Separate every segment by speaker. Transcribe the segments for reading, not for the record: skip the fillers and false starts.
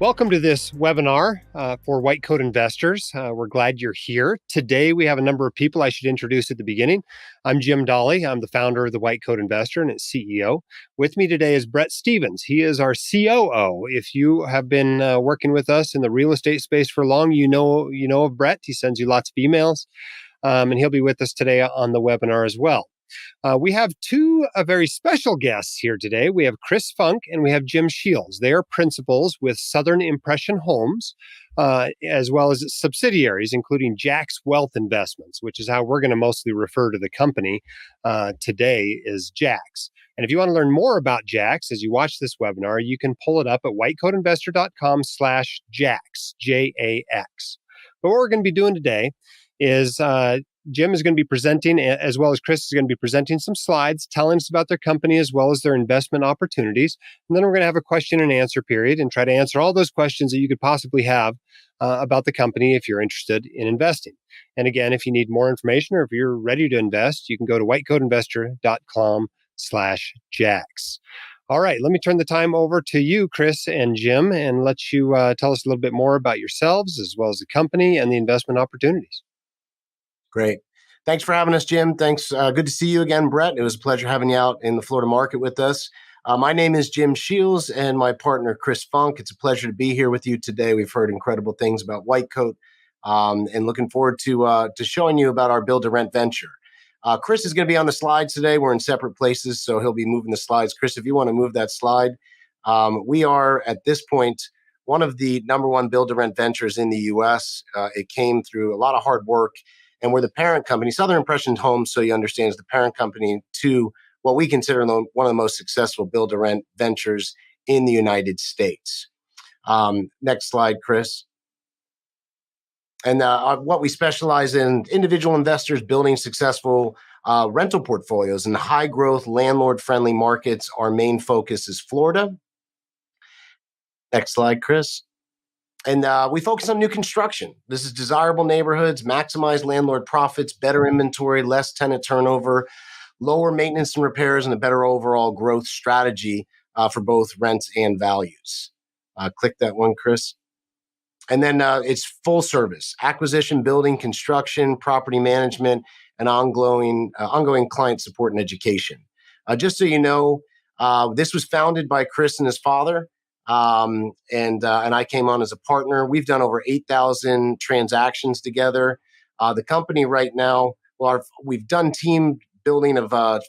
Speaker 1: Welcome to this webinar for White Coat investors. We're glad you're here. Today, we have a number of people I should introduce at the beginning. I'm Jim Dolly. I'm the founder of the White Coat Investor and its CEO. With me today is Brett Stevens. He is our COO. If you have been working with us in the real estate space for long, you know of Brett. He sends you lots of emails, and he'll be with us today on the webinar as well. We have two very special guests here today. We have Chris Funk and we have Jim Shields. They are principals with Southern Impression Homes, as well as subsidiaries, including Jax Wealth Investments, which is how we're going to mostly refer to the company today is Jax. And if you want to learn more about Jax as you watch this webinar, you can pull it up at whitecoatinvestor.com/Jax, Jax. But what we're going to be doing today is Jim is going to be presenting, as well as Chris is going to be presenting some slides, telling us about their company as well as their investment opportunities. And then we're going to have a question and answer period and try to answer all those questions that you could possibly have about the company if you're interested in investing. And again, if you need more information or if you're ready to invest, you can go to whitecoatinvestor.com/Jax. All right, let me turn the time over to you, Chris and Jim, and let you tell us a little bit more about yourselves as well as the company and the investment opportunities.
Speaker 2: Great. Thanks for having us, Jim. Thanks. Good to see you again, Brett. It was a pleasure having you out in the Florida market with us. My name is Jim Shields and my partner, Chris Funk. It's a pleasure to be here with you today. We've heard incredible things about White Coat and looking forward to showing you about our build-to-rent venture. Chris is going to be on the slides today. We're in separate places, so he'll be moving the slides. Chris, if you want to move that slide. We are, at this point, one of the number one build-to-rent ventures in the U.S. It came through a lot of hard work. And we're the parent company. Southern Impression Homes, so you understand, is the parent company to what we consider one of the most successful build-to-rent ventures in the United States. Next slide, Chris. And what we specialize in, individual investors building successful rental portfolios in high-growth, landlord-friendly markets. Our main focus is Florida. Next slide, Chris. And we focus on new construction. This is desirable neighborhoods, maximize landlord profits, better inventory, less tenant turnover, lower maintenance and repairs, and a better overall growth strategy for both rents and values. Click that one, Chris. And then it's full service, acquisition, building, construction, property management, and ongoing client support and education. Just so you know, this was founded by Chris and his father. And I came on as a partner. We've done over 8,000 transactions together. The company right now, we've done team building of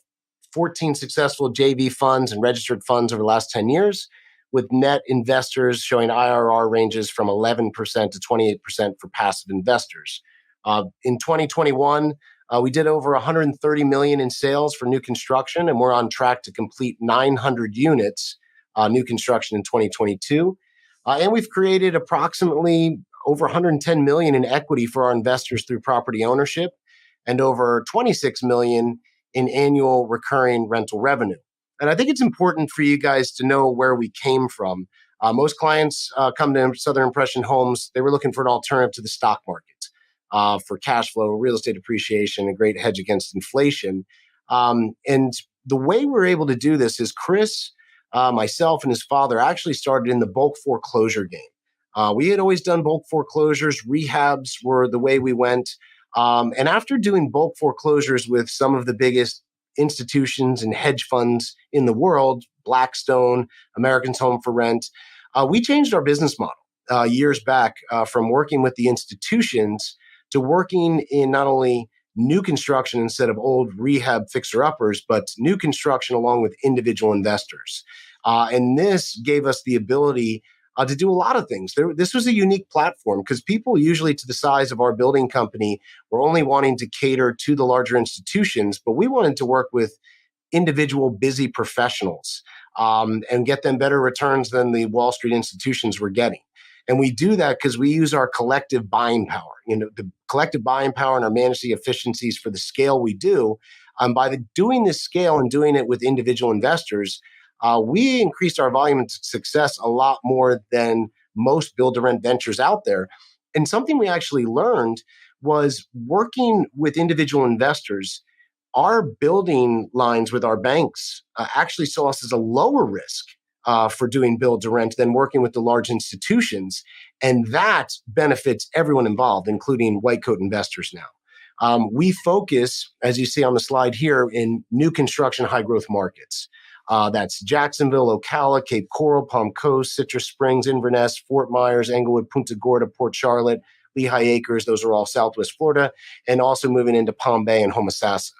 Speaker 2: 14 successful JV funds and registered funds over the last 10 years, with net investors showing IRR ranges from 11% to 28% for passive investors. In 2021, we did over 130 million in sales for new construction, and we're on track to complete 900 units new construction in 2022. And we've created approximately over 110 million in equity for our investors through property ownership and over 26 million in annual recurring rental revenue. And I think it's important for you guys to know where we came from. Most clients come to Southern Impression Homes. They were looking for an alternative to the stock market for cash flow, real estate appreciation, a great hedge against inflation. And the way we're able to do this is Chris, myself and his father actually started in the bulk foreclosure game. We had always done bulk foreclosures. Rehabs were the way we went. And after doing bulk foreclosures with some of the biggest institutions and hedge funds in the world, Blackstone, Americans Home for Rent, we changed our business model years back from working with the institutions to working in not only new construction instead of old rehab fixer-uppers, but new construction along with individual investors. And this gave us the ability to do a lot of things. This was a unique platform because people usually to the size of our building company were only wanting to cater to the larger institutions, but we wanted to work with individual busy professionals and get them better returns than the Wall Street institutions were getting. And we do that because we use our collective buying power, the collective buying power and our managing efficiencies for the scale we do. By doing this scale and doing it with individual investors, we increased our volume and success a lot more than most build-to-rent ventures out there. And something we actually learned was working with individual investors, our building lines with our banks actually saw us as a lower risk for doing build to rent than working with the large institutions. And that benefits everyone involved, including white coat investors now. We focus, as you see on the slide here, in new construction high growth markets. That's Jacksonville, Ocala, Cape Coral, Palm Coast, Citrus Springs, Inverness, Fort Myers, Englewood, Punta Gorda, Port Charlotte, Lehigh Acres. Those are all Southwest Florida, and also moving into Palm Bay and Homosassa.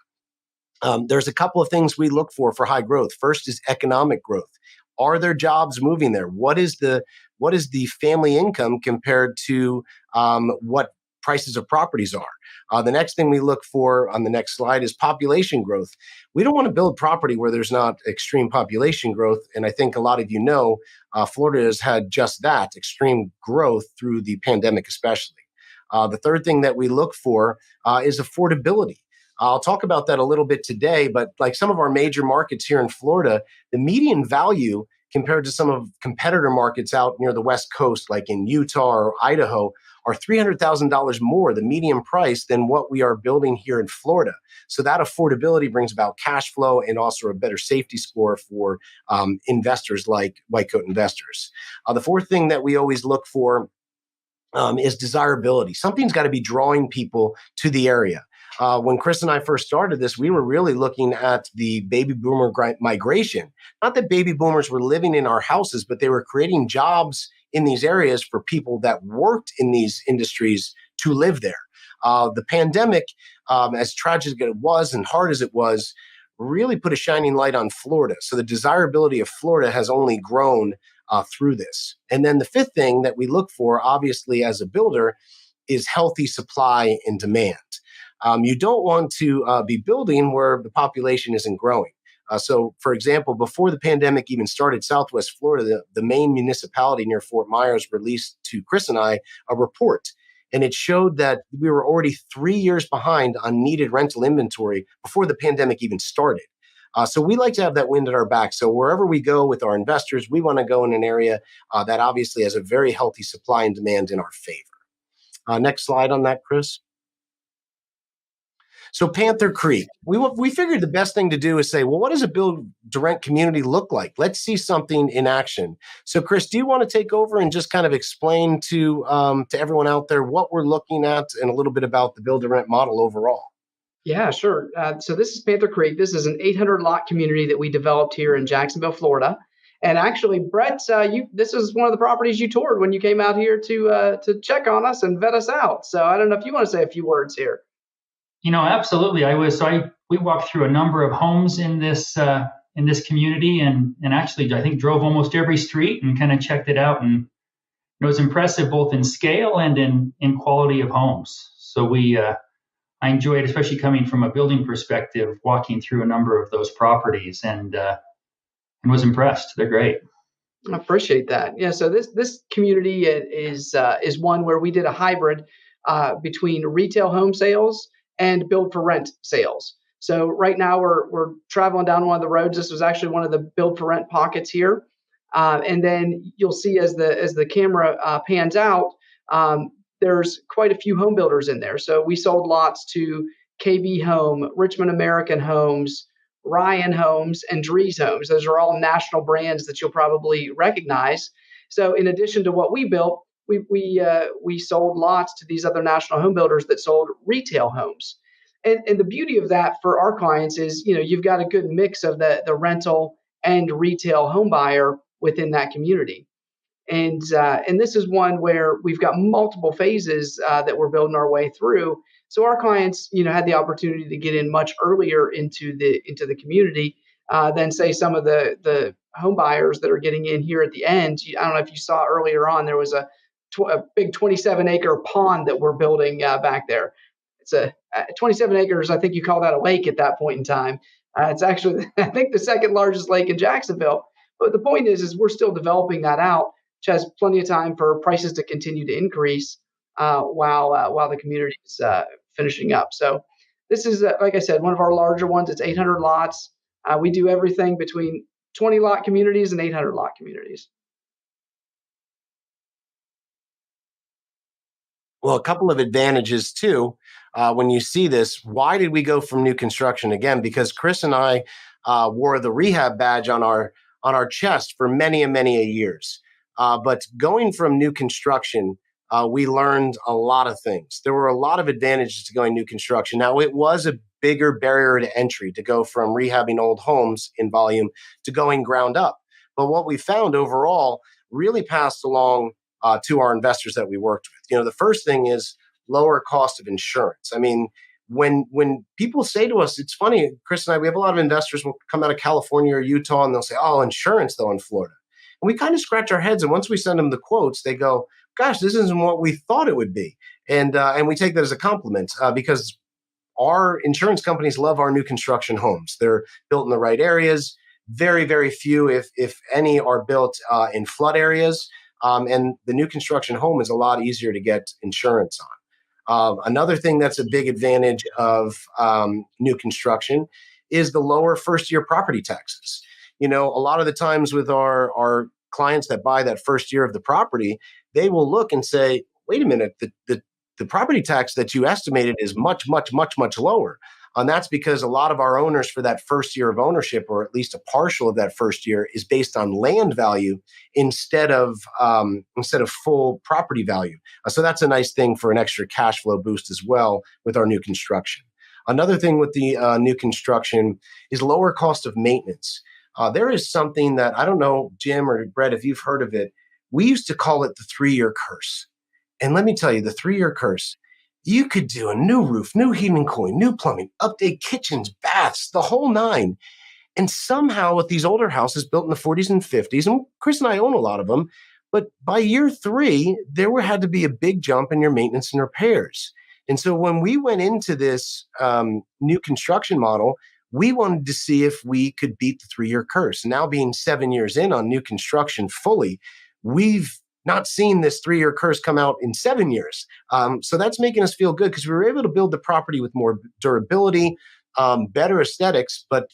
Speaker 2: There's a couple of things we look for high growth. First is economic growth. Are there jobs moving there? What is the family income compared to what prices of properties are? The next thing we look for on the next slide is population growth. We don't want to build property where there's not extreme population growth. And I think a lot of you know, Florida has had just that, extreme growth through the pandemic especially. The third thing that we look for is affordability. I'll talk about that a little bit today, but like some of our major markets here in Florida, the median value compared to some of competitor markets out near the West Coast, like in Utah or Idaho, are $300,000 more, the median price, than what we are building here in Florida. So that affordability brings about cash flow and also a better safety score for investors like white coat investors. The fourth thing that we always look for is desirability. Something's got to be drawing people to the area. When Chris and I first started this, we were really looking at the baby boomer migration. Not that baby boomers were living in our houses, but they were creating jobs in these areas for people that worked in these industries to live there. The pandemic, as tragic as it was and hard as it was, really put a shining light on Florida. So the desirability of Florida has only grown through this. And then the fifth thing that we look for, obviously, as a builder, is healthy supply and demand. You don't want to be building where the population isn't growing. So, for example, before the pandemic even started, Southwest Florida, the main municipality near Fort Myers, released to Chris and I a report. And it showed that we were already 3 years behind on needed rental inventory before the pandemic even started. So we like to have that wind at our back. So wherever we go with our investors, we want to go in an area that obviously has a very healthy supply and demand in our favor. Next slide on that, Chris. So Panther Creek, we figured the best thing to do is say, well, what does a build to rent community look like? Let's see something in action. So Chris, do you want to take over and just kind of explain to everyone out there what we're looking at and a little bit about the build to rent model overall?
Speaker 3: Yeah, sure. So this is Panther Creek. This is an 800 lot community that we developed here in Jacksonville, Florida. And actually, Brett, this is one of the properties you toured when you came out here to check on us and vet us out. So I don't know if you want to say a few words here.
Speaker 4: Absolutely. We walked through a number of homes in this community, and actually I think drove almost every street and kind of checked it out, and it was impressive both in scale and in quality of homes. So I enjoyed, especially coming from a building perspective, walking through a number of those properties, and was impressed. They're great.
Speaker 3: I appreciate that. Yeah. So this community is one where we did a hybrid between retail home sales and build for rent sales. So right now we're traveling down one of the roads. This was actually one of the build for rent pockets here. And then you'll see as the camera pans out, there's quite a few home builders in there. So we sold lots to KB Home, Richmond American Homes, Ryan Homes, and Drees Homes. Those are all national brands that you'll probably recognize. So in addition to what we built, we sold lots to these other national home builders that sold retail homes. And the beauty of that for our clients is, you've got a good mix of the rental and retail home buyer within that community. And this is one where we've got multiple phases that we're building our way through. So our clients, had the opportunity to get in much earlier into the community than say some of the home buyers that are getting in here at the end. I don't know if you saw earlier on, there was a big 27-acre pond that we're building back there. It's a 27 acres. I think you call that a lake at that point in time. It's actually, I think, the second largest lake in Jacksonville. But the point is we're still developing that out, which has plenty of time for prices to continue to increase while the community is finishing up. So this is, like I said, one of our larger ones. It's 800 lots. We do everything between 20 lot communities and 800 lot communities.
Speaker 2: Well, a couple of advantages too. When you see this, why did we go from new construction? Again, because Chris and I wore the rehab badge on our on our chest for many and many years. But going from new construction, we learned a lot of things. There were a lot of advantages to going new construction. Now, it was a bigger barrier to entry to go from rehabbing old homes in volume to going ground up. But what we found overall really passed along to our investors that we worked with. The first thing is lower cost of insurance. I mean, when people say to us, it's funny, Chris and I, we have a lot of investors will come out of California or Utah and they'll say, oh, insurance though in Florida. And we kind of scratch our heads. And once we send them the quotes, they go, gosh, this isn't what we thought it would be. And we take that as a compliment because our insurance companies love our new construction homes. They're built in the right areas. Very, very few, if any, are built in flood areas. And the new construction home is a lot easier to get insurance on. Another thing that's a big advantage of new construction is the lower first-year property taxes. A lot of the times with our clients that buy that first year of the property, they will look and say, wait a minute, the property tax that you estimated is much, much, much, much lower. And that's because a lot of our owners for that first year of ownership, or at least a partial of that first year, is based on land value instead of full property value. So that's a nice thing for an extra cash flow boost as well with our new construction. Another thing with the new construction is lower cost of maintenance. There is something that, I don't know, Jim or Brett, if you've heard of it, we used to call it the 3-year curse. And let me tell you, the 3-year curse, you could do a new roof, new heating and cooling, new plumbing, update kitchens, baths, the whole nine. And somehow with these older houses built in the 40s and 50s, and Chris and I own a lot of them, but by year 3, there had to be a big jump in your maintenance and repairs. And so when we went into this new construction model, we wanted to see if we could beat the 3-year curse. Now being 7 years in on new construction fully, we've not seen this 3-year curse come out in 7 years. So that's making us feel good because we were able to build the property with more durability, better aesthetics, but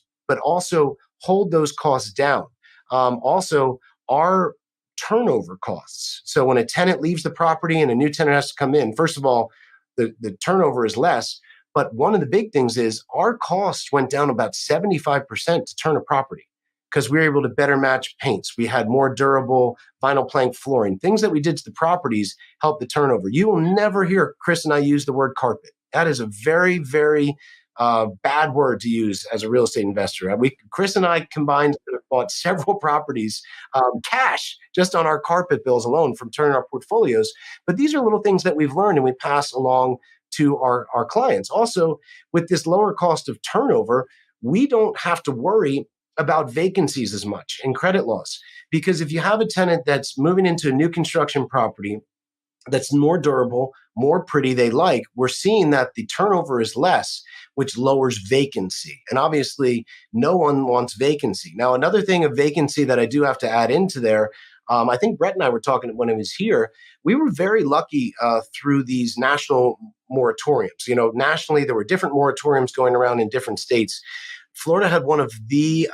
Speaker 2: also hold those costs down. Also, our turnover costs. So when a tenant leaves the property and a new tenant has to come in, first of all, the turnover is less. But one of the big things is our costs went down about 75% to turn a property because we were able to better match paints. We had more durable vinyl plank flooring. Things that we did to the properties helped the turnover. You will never hear Chris and I use the word carpet. That is a very, very bad word to use as a real estate investor. Chris and I combined bought several properties cash just on our carpet bills alone from turning our portfolios. But these are little things that we've learned and we pass along to our clients. Also, with this lower cost of turnover, we don't have to worry about vacancies as much and credit loss. Because if you have a tenant that's moving into a new construction property that's more durable, more pretty, we're seeing that the turnover is less, which lowers vacancy. And obviously, no one wants vacancy. Now, another thing of vacancy that I do have to add into there, I think Brett and I were talking when I was here, we were very lucky through these national moratoriums. Nationally, there were different moratoriums going around in different states. Florida had one of the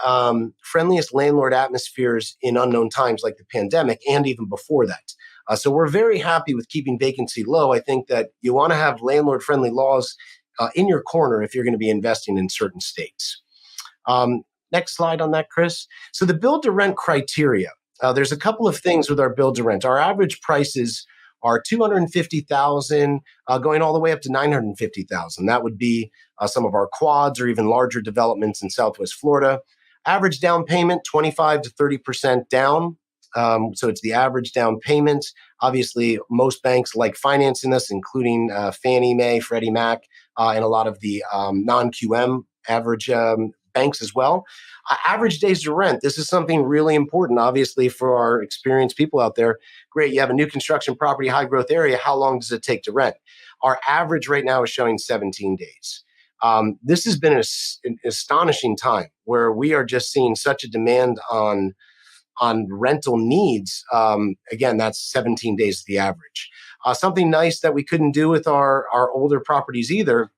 Speaker 2: friendliest landlord atmospheres in unknown times like the pandemic and even before that. So we're very happy with keeping vacancy low. I think that you want to have landlord-friendly laws in your corner if you're going to be investing in certain states. Next slide on that, Chris. So the build-to-rent criteria. There's a couple of things with our build-to-rent. Our average prices are $250,000 going all the way up to $950,000. That would be some of our quads or even larger developments in Southwest Florida. Average down payment, 25 to 30% down. So it's the average down payment. Obviously, most banks like financing us, including Fannie Mae, Freddie Mac, and a lot of the non-QM average banks as well. Average days to rent. This is something really important, obviously, for our experienced people out there. Great, you have a new construction property, high growth area. How long does it take to rent? Our average right now is showing 17 days. This has been an astonishing time where we are just seeing such a demand on rental needs. Again, that's 17 days the average. Something nice that we couldn't do with our older properties either.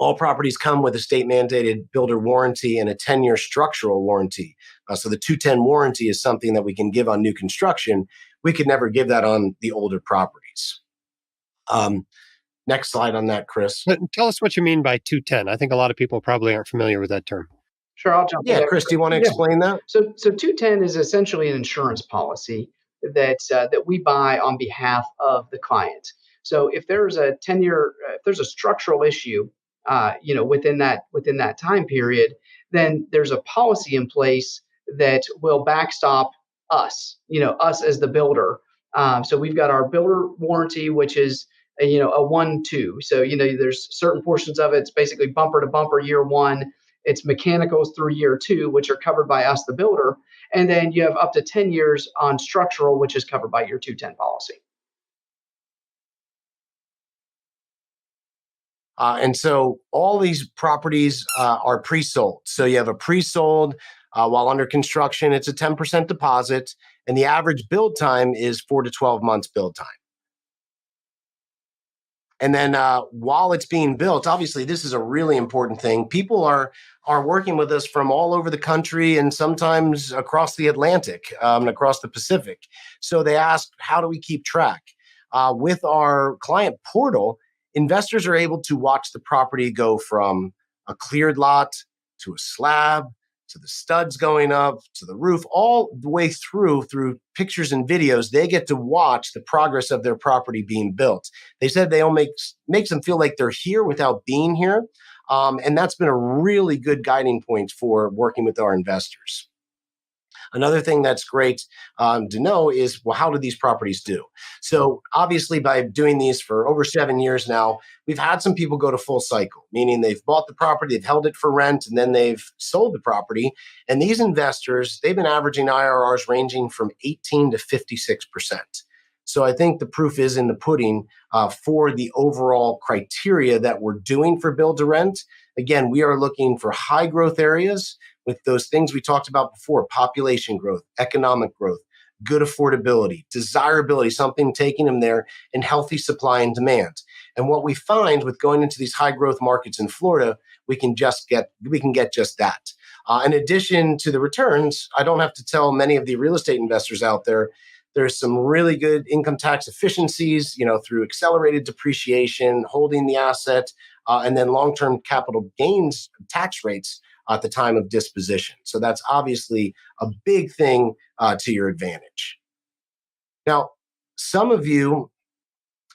Speaker 2: All properties come with a state-mandated builder warranty and a 10-year structural warranty. So the 210 warranty is something that we can give on new construction. We could never give that on the older properties. Next slide on that, Chris.
Speaker 1: Tell us what you mean by 210. I think a lot of people probably aren't familiar with that term.
Speaker 3: Sure, I'll jump in
Speaker 2: Yeah,
Speaker 3: there.
Speaker 2: Chris, do you want to
Speaker 3: Yeah.
Speaker 2: explain that?
Speaker 3: So 210 is essentially an insurance policy that we buy on behalf of the client. So if there's a 10-year, if there's a structural issue, within that time period, then there's a policy in place that will backstop us, us as the builder. So we've got our builder warranty, which is a 1-2. So there's certain portions of it. It's basically bumper to bumper year one. It's mechanicals through year two, which are covered by us, the builder. And then you have up to 10 years on structural, which is covered by your 210 policy.
Speaker 2: And so all these properties are pre-sold. So you have a pre-sold while under construction, it's a 10% deposit, and the average build time is 4 to 12 months build time. And then while it's being built, obviously, this is a really important thing. People are working with us from all over the country and sometimes across the Atlantic and across the Pacific. So they ask, how do we keep track? With our client portal, investors are able to watch the property go from a cleared lot to a slab, to the studs going up, to the roof, all the way through pictures and videos. They get to watch the progress of their property being built. They said they all makes them feel like they're here without being here. And that's been a really good guiding point for working with our investors. Another thing that's great to know is, well, how do these properties do? So obviously, by doing these for over 7 years now, we've had some people go to full cycle, meaning they've bought the property, they've held it for rent, and then they've sold the property. And these investors, they've been averaging IRRs ranging from 18 to 56%. So I think the proof is in the pudding for the overall criteria that we're doing for build to rent. Again, we are looking for high growth areas with those things we talked about before: population growth, economic growth, good affordability, desirability, something taking them there, and healthy supply and demand. And what we find with going into these high growth markets in Florida, we can get just that. In addition to the returns, I don't have to tell many of the real estate investors out there, there's some really good income tax efficiencies, through accelerated depreciation, holding the asset, and then long-term capital gains tax rates at the time of disposition. So that's obviously a big thing to your advantage. Now, some of you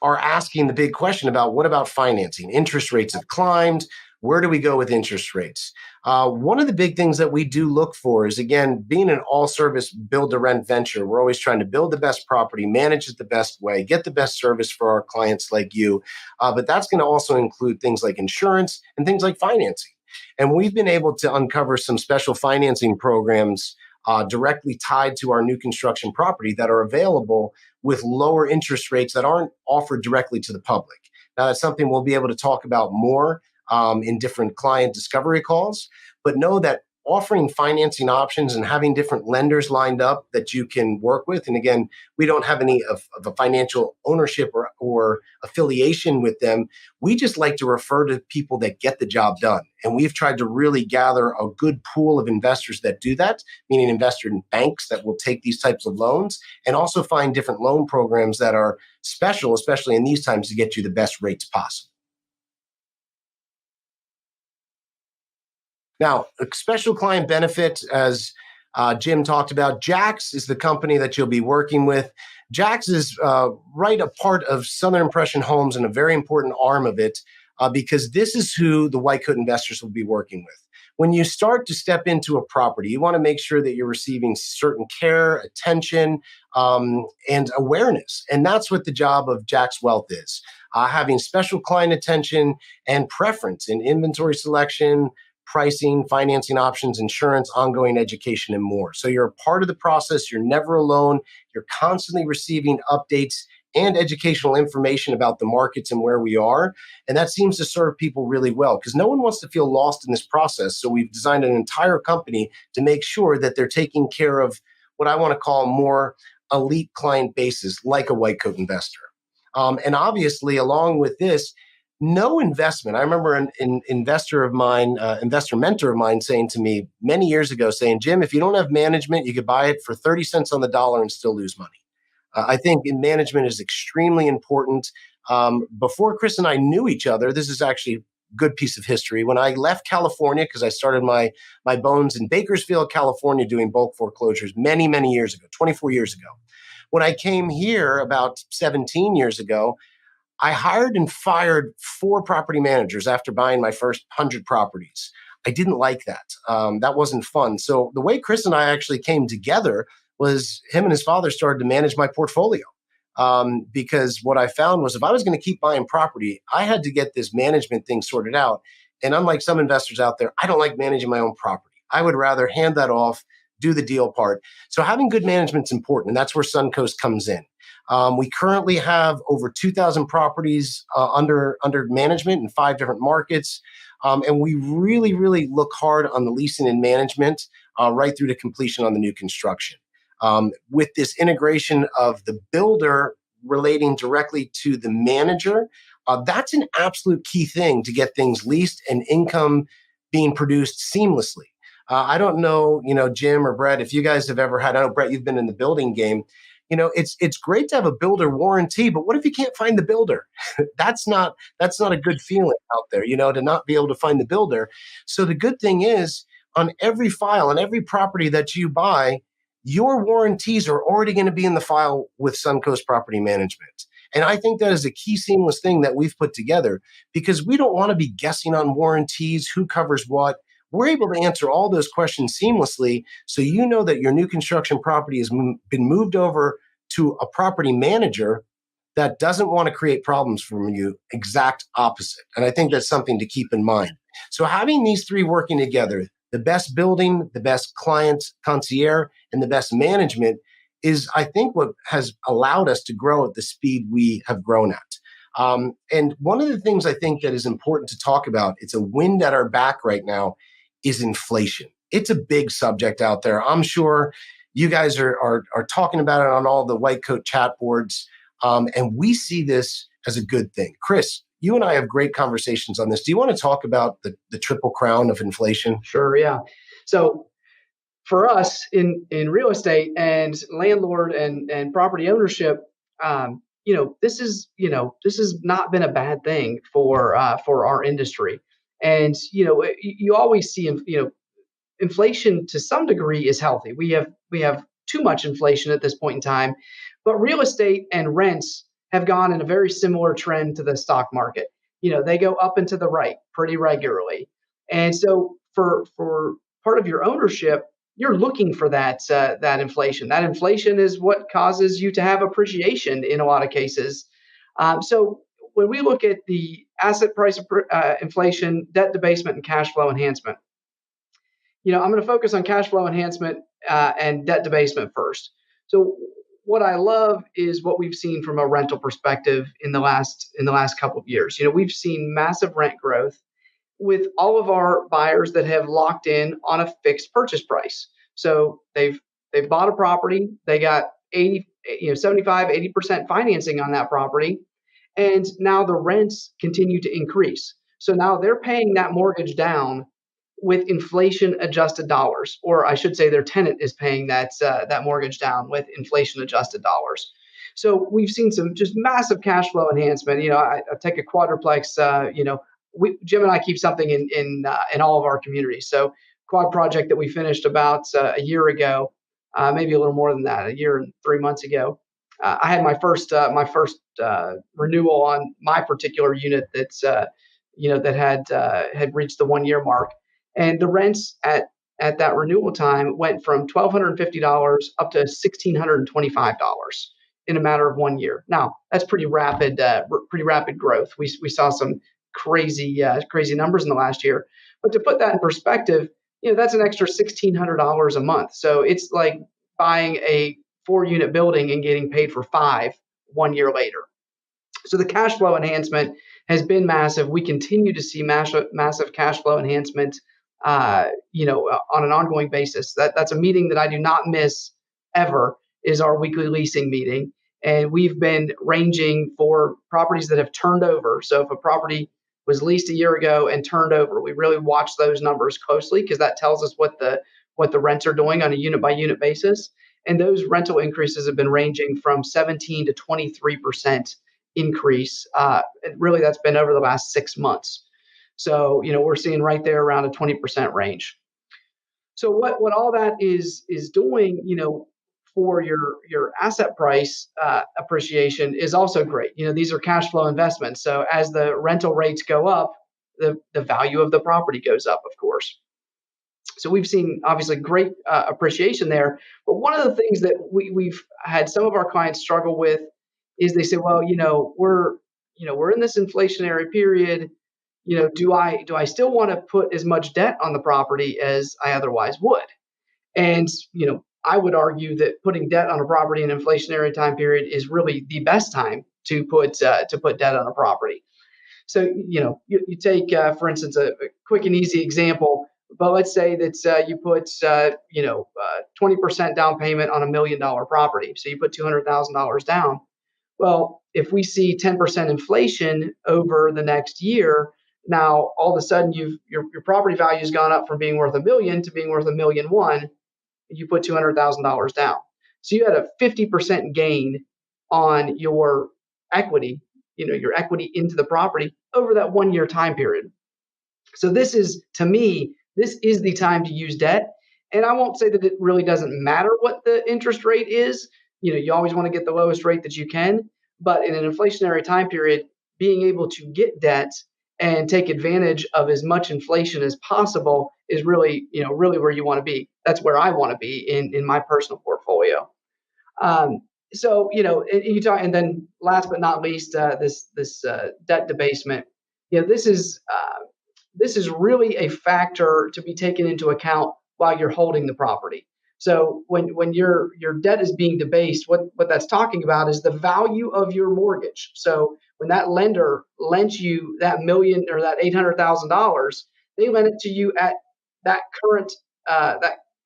Speaker 2: are asking the big question about, what about financing? Interest rates have climbed. Where do we go with interest rates? One of the big things that we do look for is, again, being an all-service build-to-rent venture. We're always trying to build the best property, manage it the best way, get the best service for our clients like you. But that's going to also include things like insurance and things like financing. And we've been able to uncover some special financing programs directly tied to our new construction property that are available with lower interest rates that aren't offered directly to the public. Now, that's something we'll be able to talk about more in different client discovery calls, but know that offering financing options and having different lenders lined up that you can work with. And again, we don't have any of a financial ownership or affiliation with them. We just like to refer to people that get the job done. And we've tried to really gather a good pool of investors that do that, meaning investors in banks that will take these types of loans, and also find different loan programs that are special, especially in these times, to get you the best rates possible. Now, a special client benefit, as Jim talked about, Jax is the company that you'll be working with. Jax is right a part of Southern Impression Homes and a very important arm of it because this is who the white coat investors will be working with. When you start to step into a property, you want to make sure that you're receiving certain care, attention, and awareness. And that's what the job of Jax Wealth is, having special client attention and preference in inventory selection, pricing, financing options, insurance, ongoing education, and more. So you're a part of the process. You're never alone. You're constantly receiving updates and educational information about the markets and where we are. And that seems to serve people really well because no one wants to feel lost in this process. So we've designed an entire company to make sure that they're taking care of what I want to call more elite client bases, like a white coat investor. And obviously, along with this, no investment. I remember an investor mentor of mine saying to me many years ago, saying, Jim, if you don't have management, you could buy it for 30 cents on the dollar and still lose money. I think management is extremely important. Before Chris and I knew each other, this is actually good piece of history. When I left California, because I started my bones in Bakersfield, California, doing bulk foreclosures many, many years ago, 24 years ago. When I came here about 17 years ago, I hired and fired 4 property managers after buying my first 100 properties. I didn't like that. That wasn't fun. So the way Chris and I actually came together was him and his father started to manage my portfolio. Because what I found was if I was going to keep buying property, I had to get this management thing sorted out. And unlike some investors out there, I don't like managing my own property. I would rather hand that off, do the deal part. So having good management is important, and that's where Suncoast comes in. We currently have over 2,000 properties under management in 5 different markets. And we really, really look hard on the leasing and management right through to completion on the new construction. With this integration of the builder relating directly to the manager, that's an absolute key thing to get things leased and income being produced seamlessly. I don't know, Jim or Brett, if you guys have ever had, I know, Brett, you've been in the building game. It's great to have a builder warranty, but what if you can't find the builder? That's not a good feeling out there, to not be able to find the builder. So the good thing is on every file, on every property that you buy, your warranties are already going to be in the file with Suncoast Property Management. And I think that is a key seamless thing that we've put together because we don't want to be guessing on warranties, who covers what. We're able to answer all those questions seamlessly so you know that your new construction property has been moved over to a property manager that doesn't want to create problems for you, exact opposite. And I think that's something to keep in mind. So having these 3 working together, the best building, the best client concierge, and the best management is, I think, what has allowed us to grow at the speed we have grown at. And one of the things I think that is important to talk about, it's a wind at our back right now, is inflation. It's a big subject out there. I'm sure you guys are talking about it on all the white coat chat boards. And we see this as a good thing. Chris, you and I have great conversations on this. Do you want to talk about the triple crown of inflation?
Speaker 3: Sure, yeah. So for us in real estate and landlord and property ownership, this has not been a bad thing for our industry. And you always see inflation to some degree is healthy. We have too much inflation at this point in time, but real estate and rents have gone in a very similar trend to the stock market. They go up and to the right pretty regularly. And so for part of your ownership, you're looking for that inflation. That inflation is what causes you to have appreciation in a lot of cases. So when we look at the asset price inflation, debt debasement, and cash flow enhancement, I'm going to focus on cash flow enhancement and debt debasement first. So what I love is what we've seen from a rental perspective in the last couple of years. We've seen massive rent growth with all of our buyers that have locked in on a fixed purchase price. So they've bought a property, they got 75, 80% financing on that property, and now the rents continue to increase. So now they're paying that mortgage down with inflation adjusted dollars, or I should say their tenant is paying that mortgage down with inflation adjusted dollars. So we've seen some just massive cash flow enhancement. I take a quadruplex, Jim and I keep something in all of our communities. So quad project that we finished about a year ago, maybe a little more than that, a year and 3 months ago. I had my first renewal on my particular unit that's that had reached the 1 year mark, and the rents at that renewal time went from $1,250 up to $1,625 in a matter of 1 year. Now that's pretty rapid growth. We saw some crazy numbers in the last year, but to put that in perspective, that's an extra $1,600 a month. So it's like buying a 4-unit building and getting paid for 5 1 year later. So the cash flow enhancement has been massive. We continue to see massive cash flow enhancement, on an ongoing basis. That's a meeting that I do not miss ever, is our weekly leasing meeting. And we've been ranging for properties that have turned over. So if a property was leased a year ago and turned over, we really watch those numbers closely because that tells us what the rents are doing on a unit by unit basis. And those rental increases have been ranging from 17 to 23% increase. Really, that's been over the last 6 months. So, we're seeing right there around a 20% range. So what all that is doing, for your asset price appreciation is also great. These are cash flow investments. So as the rental rates go up, the value of the property goes up, of course. So we've seen obviously great appreciation there. But one of the things that we've had some of our clients struggle with is they say, well, we're in this inflationary period. Do I still want to put as much debt on the property as I otherwise would? And I would argue that putting debt on a property in an inflationary time period is really the best time to put debt on a property. So you take for instance a quick and easy example. But let's say that you put 20% down payment on $1 million property. So you put $200,000 down. Well, if we see 10% inflation over the next year, now all of a sudden your property value has gone up from being worth $1 million to being worth $1,000,001. You put $200,000 down. So you had a 50% gain on your equity, your equity into the property over that 1 year time period. So to me, this is the time to use debt. And I won't say that it really doesn't matter what the interest rate is. You always want to get the lowest rate that you can. But in an inflationary time period, being able to get debt and take advantage of as much inflation as possible is really, really where you want to be. That's where I want to be in my personal portfolio. So, and then last but not least, this debt debasement. This is really a factor to be taken into account while you're holding the property. So when your debt is being debased, what that's talking about is the value of your mortgage. So when that lender lent you that million or that $800,000, they lent it to you at that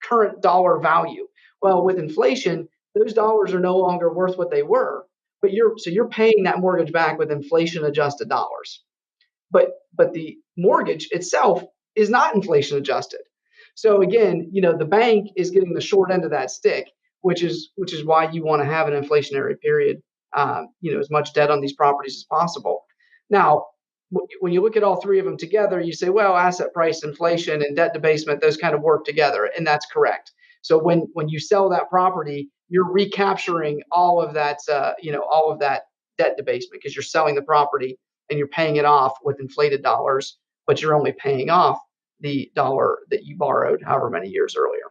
Speaker 3: current dollar value. Well, with inflation, those dollars are no longer worth what they were, but you're paying that mortgage back with inflation adjusted dollars. But the mortgage itself is not inflation adjusted. So again, the bank is getting the short end of that stick, which is why you want to have an inflationary period, as much debt on these properties as possible. Now, when you look at all three of them together, you say, well, asset price inflation and debt debasement, those kind of work together, and that's correct. So when you sell that property, you're recapturing all of that, all of that debt debasement because you're selling the property and you're paying it off with inflated dollars, but you're only paying off the dollar that you borrowed however many years earlier.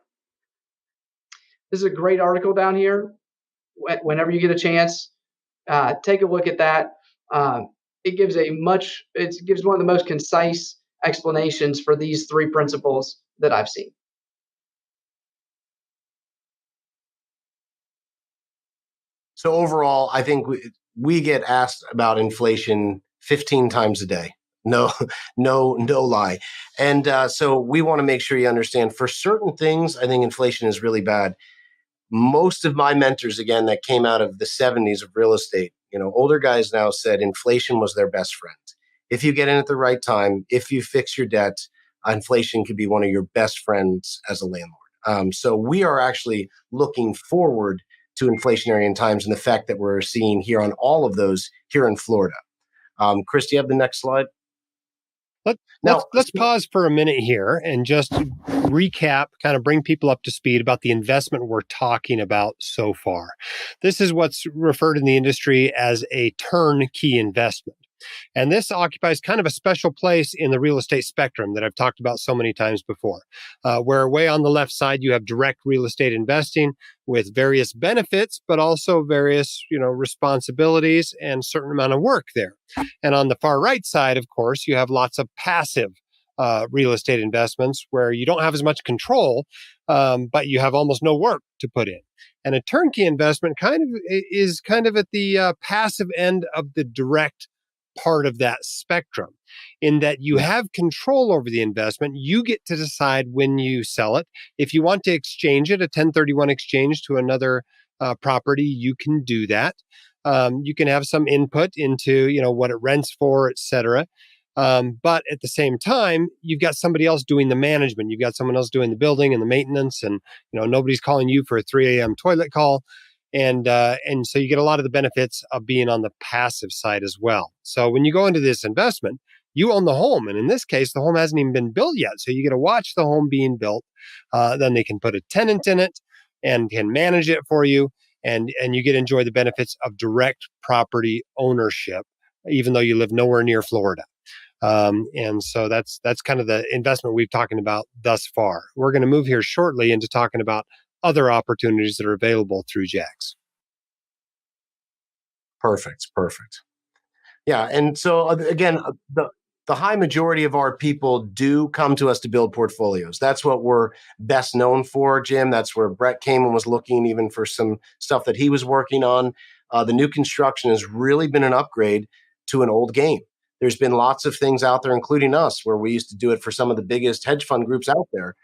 Speaker 3: This is a great article down here. Whenever you get a chance, take a look at that. It gives one of the most concise explanations for these three principles that I've seen.
Speaker 2: So overall, I think we get asked about inflation 15 times a day. No lie. And so we want to make sure you understand for certain things, I think inflation is really bad. Most of my mentors, again, that came out of the 70s of real estate, older guys now said inflation was their best friend. If you get in at the right time, if you fix your debt, inflation could be one of your best friends as a landlord. So we are actually looking forward to inflationary times and the fact that we're seeing here on all of those here in Florida. Chris, do you have the next slide?
Speaker 1: Let's pause for a minute here and just recap, kind of bring people up to speed about the investment we're talking about so far. This is what's referred in the industry as a turnkey investment. And this occupies kind of a special place in the real estate spectrum that I've talked about so many times before, where way on the left side, you have direct real estate investing with various benefits, but also various, responsibilities and certain amount of work there. And on the far right side, of course, you have lots of passive real estate investments where you don't have as much control, but you have almost no work to put in. And a turnkey investment is kind of at the passive end of the direct part of that spectrum, in that you have control over the investment. You get to decide when you sell it. If you want to exchange it, a 1031 exchange to another property, you can do that. You can have some input into, what it rents for, et cetera. But at the same time, you've got somebody else doing the management. You've got someone else doing the building and the maintenance, and nobody's calling you for a 3 a.m. toilet call. And so you get a lot of the benefits of being on the passive side as well. So when you go into this investment, you own the home. And in this case, the home hasn't even been built yet. So you get to watch the home being built. Then they can put a tenant in it and can manage it for you. And you get to enjoy the benefits of direct property ownership, even though you live nowhere near Florida. And so that's kind of the investment we've talking about thus far. We're going to move here shortly into talking about other opportunities that are available through Jax.
Speaker 2: Perfect. Yeah. And so again, the high majority of our people do come to us to build portfolios. That's what we're best known for, Jim. That's where Brett came and was looking even for some stuff that he was working on. The new construction has really been an upgrade to an old game. There's been lots of things out there, including us, where we used to do it for some of the biggest hedge fund groups out there.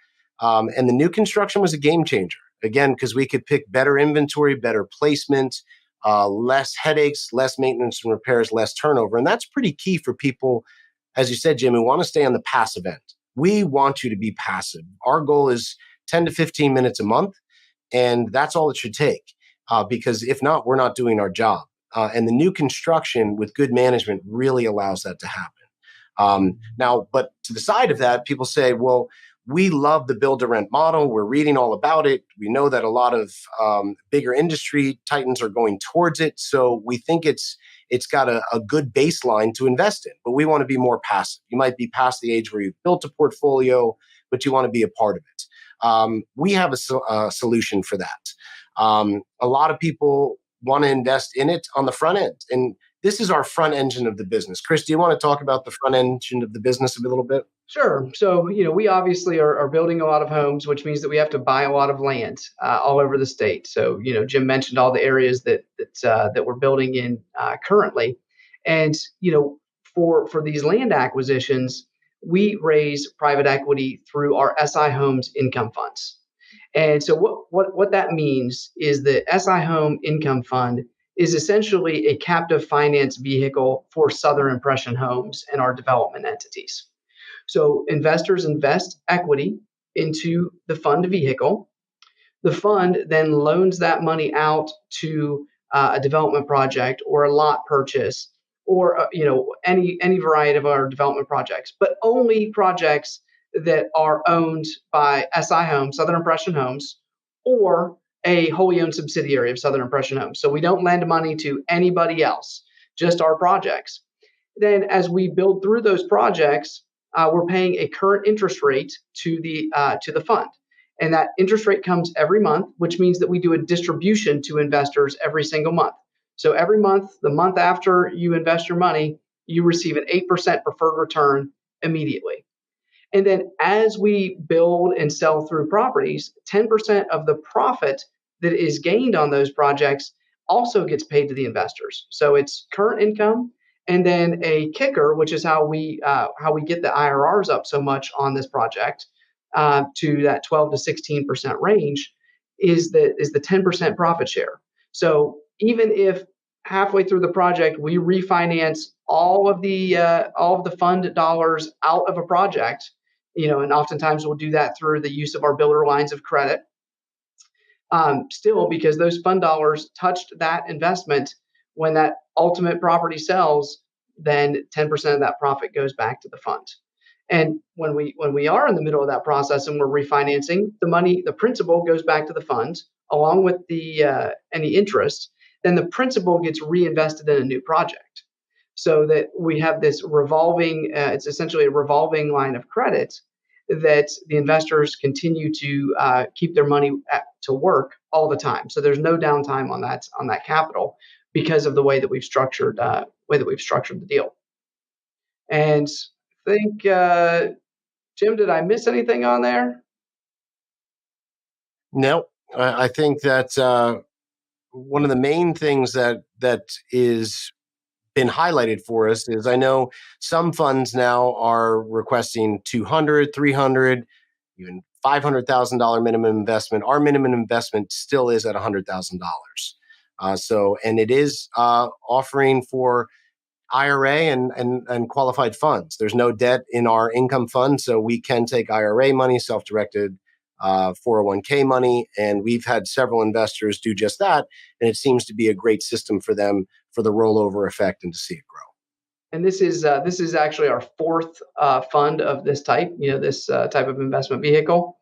Speaker 2: And the new construction was a game changer, again, because we could pick better inventory, better placement, less headaches, less maintenance and repairs, less turnover. And that's pretty key for people, as you said, Jim, who want to stay on the passive end. We want you to be passive. Our goal is 10 to 15 minutes a month, and that's all it should take. Because if not, we're not doing our job. And the new construction with good management really allows that to happen. Now, but to the side of that, people say, well, we love the build to rent model. We're reading all about it. We know that a lot of bigger industry titans are going towards it. So we think it's got a good baseline to invest in, but we want to be more passive. You might be past the age where you've built a portfolio, but you want to be a part of it. We have a solution for that. A lot of people want to invest in it on the front end. And this is our front engine of the business. Chris, do you want to talk about the front engine of the business a little bit?
Speaker 3: Sure. So, we obviously are building a lot of homes, which means that we have to buy a lot of land all over the state. So, Jim mentioned all the areas that we're building in currently, and for these land acquisitions, we raise private equity through our SI Homes income funds. And so, what that means is the SI Home Income Fund is essentially a captive finance vehicle for Southern Impression Homes and our development entities. So investors invest equity into the fund vehicle. The fund then loans that money out to a development project or a lot purchase or any variety of our development projects, but only projects that are owned by SI Homes, Southern Impression Homes, or a wholly owned subsidiary of Southern Impression Homes. So we don't lend money to anybody else, just our projects. Then as we build through those projects, we're paying a current interest rate to the fund. And that interest rate comes every month, which means that we do a distribution to investors every single month. So every month, the month after you invest your money, you receive an 8% preferred return immediately. And then as we build and sell through properties, 10% of the profit that is gained on those projects also gets paid to the investors. So it's current income, and then a kicker, which is how we get the IRRs up so much on this project to that 12 to 16% range, is the 10% profit share. So even if halfway through the project we refinance all of the fund dollars out of a project, and oftentimes we'll do that through the use of our builder lines of credit. Still, because those fund dollars touched that investment, when that ultimate property sells, then 10% of that profit goes back to the fund. And when we are in the middle of that process and we're refinancing, the principal goes back to the fund along with the any interest. Then the principal gets reinvested in a new project, so that we have this revolving. It's essentially a revolving line of credit that the investors continue to keep their money to work all the time. So there's no downtime on that capital because of the way that we've structured the deal. And I think, Jim, did I miss anything on there?
Speaker 2: No, I think that one of the main things that is been highlighted for us is, I know some funds now are requesting 200, 300, even $500,000 minimum investment. Our minimum investment still is at $100,000. So, and it is offering for IRA and qualified funds. There's no debt in our income fund, so we can take IRA money, self-directed 401k money, and we've had several investors do just that, and it seems to be a great system for them for the rollover effect and to see it grow.
Speaker 3: And this is actually our fourth fund of this type. This type of investment vehicle.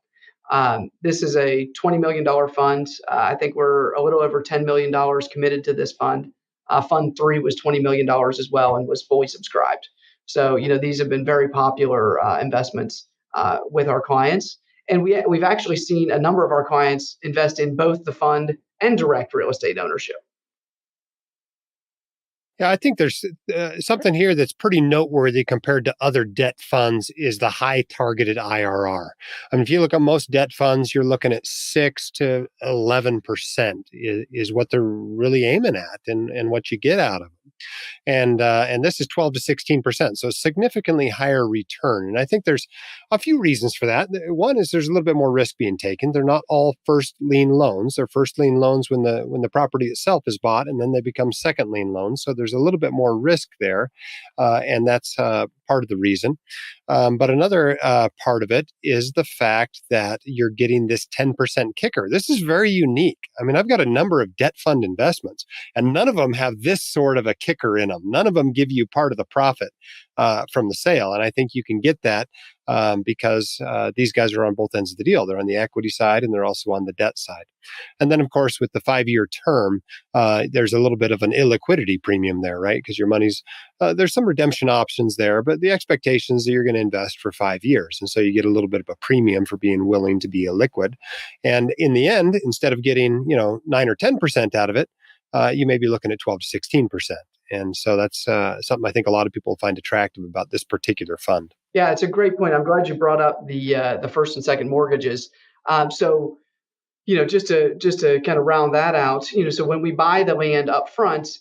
Speaker 3: This is a $20 million fund. I think we're a little over $10 million committed to this fund. Fund three was $20 million as well and was fully subscribed. So, these have been very popular investments with our clients. And we've actually seen a number of our clients invest in both the fund and direct real estate ownership.
Speaker 1: Yeah, I think there's something here that's pretty noteworthy compared to other debt funds is the high targeted IRR. I mean, if you look at most debt funds, you're looking at 6 to 11% is what they're really aiming at and what you get out of them. And this is 12 to 16%, so significantly higher return. And I think there's a few reasons for that. One is there's a little bit more risk being taken. They're not all first lien loans. They're first lien loans when the property itself is bought, and then they become second lien loans. So there's a little bit more risk there, and that's part of the reason. But another part of it is the fact that you're getting this 10% kicker. This is very unique. I mean, I've got a number of debt fund investments, and none of them have this sort of a kicker in them. None of them give you part of the profit from the sale. And I think you can get that because these guys are on both ends of the deal. They're on the equity side and they're also on the debt side. And then, of course, with the 5-year term, there's a little bit of an illiquidity premium there, right? Because your money's, there's some redemption options there, but the expectation is that you're going to invest for 5 years. And so you get a little bit of a premium for being willing to be illiquid. And in the end, instead of getting, 9 or 10% out of it, you may be looking at 12 to 16%. And so that's something I think a lot of people find attractive about this particular fund.
Speaker 3: Yeah, it's a great point. I'm glad you brought up the first and second mortgages. So, just to kind of round that out, so when we buy the land up front,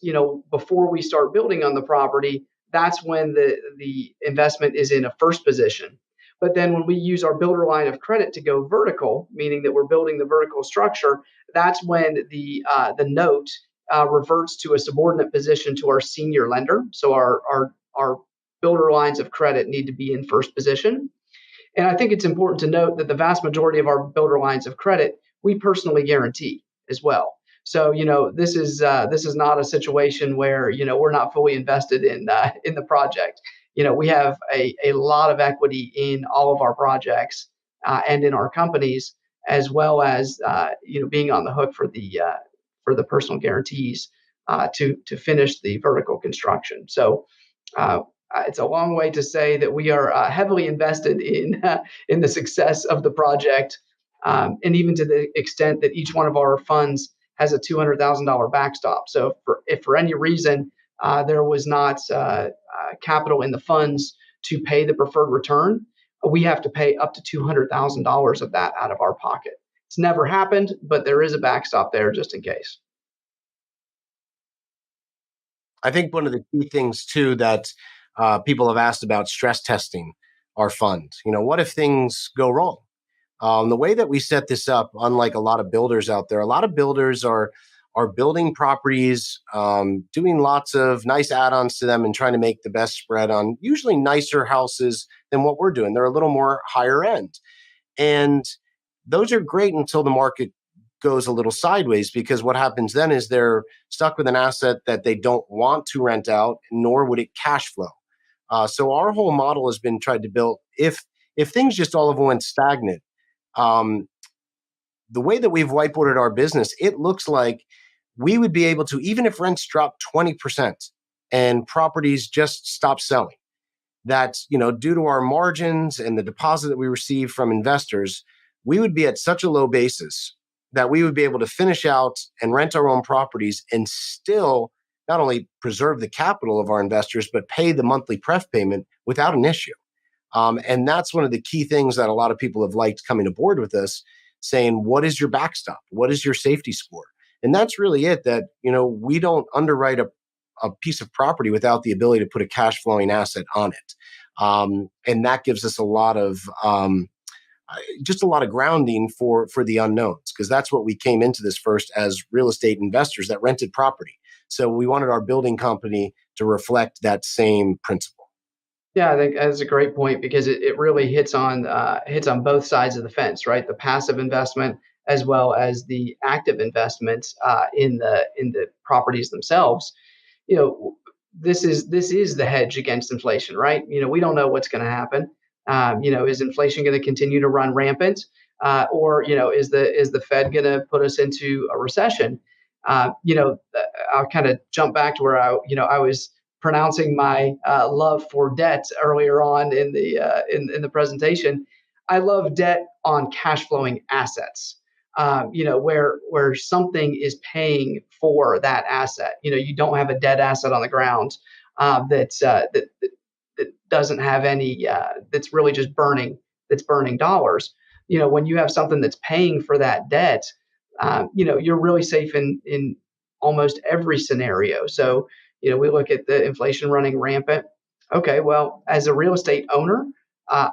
Speaker 3: before we start building on the property, that's when the investment is in a first position. But then when we use our builder line of credit to go vertical, meaning that we're building the vertical structure, that's when the note reverts to a subordinate position to our senior lender. So our builder lines of credit need to be in first position. And I think it's important to note that the vast majority of our builder lines of credit, we personally guarantee as well. So, this is not a situation where, we're not fully invested in the project. We have a lot of equity in all of our projects and in our companies, as well as, being on the hook for the personal guarantees to finish the vertical construction. So, it's a long way to say that we are heavily invested in the success of the project, and even to the extent that each one of our funds has a $200,000 backstop. So if for any reason there was not capital in the funds to pay the preferred return, we have to pay up to $200,000 of that out of our pocket. It's never happened, but there is a backstop there just in case.
Speaker 2: I think one of the key things too that people have asked about stress testing our fund. What if things go wrong? The way that we set this up, unlike a lot of builders out there, a lot of builders are building properties, doing lots of nice add-ons to them and trying to make the best spread on usually nicer houses than what we're doing. They're a little more higher end. And those are great until the market goes a little sideways, because what happens then is they're stuck with an asset that they don't want to rent out, nor would it cash flow. So our whole model has been tried to build, if things just all of a went stagnant, the way that we've whiteboarded our business, it looks like we would be able to, even if rents drop 20% and properties just stop selling, that, due to our margins and the deposit that we receive from investors, we would be at such a low basis that we would be able to finish out and rent our own properties and still not only preserve the capital of our investors, but pay the monthly pref payment without an issue. And that's one of the key things that a lot of people have liked coming aboard with us, saying, what is your backstop? What is your safety score? And that's really it, that, we don't underwrite a piece of property without the ability to put a cash flowing asset on it. And that gives us a lot of grounding for the unknowns, because that's what we came into this first as real estate investors that rented property. So we wanted our building company to reflect that same principle.
Speaker 3: Yeah, I think that's a great point, because it really hits on both sides of the fence, right? The passive investment as well as the active investments in the properties themselves. this is the hedge against inflation, right? We don't know what's going to happen. Is inflation going to continue to run rampant, or is the Fed going to put us into a recession? I'll kind of jump back to where I was pronouncing my love for debt earlier on in the presentation. I love debt on cash flowing assets. Where something is paying for that asset. You don't have a dead asset on the ground that doesn't have any. That's really just burning. That's burning dollars. When you have something that's paying for that debt, you're really safe in almost every scenario. So, we look at the inflation running rampant. Okay, well, as a real estate owner, uh,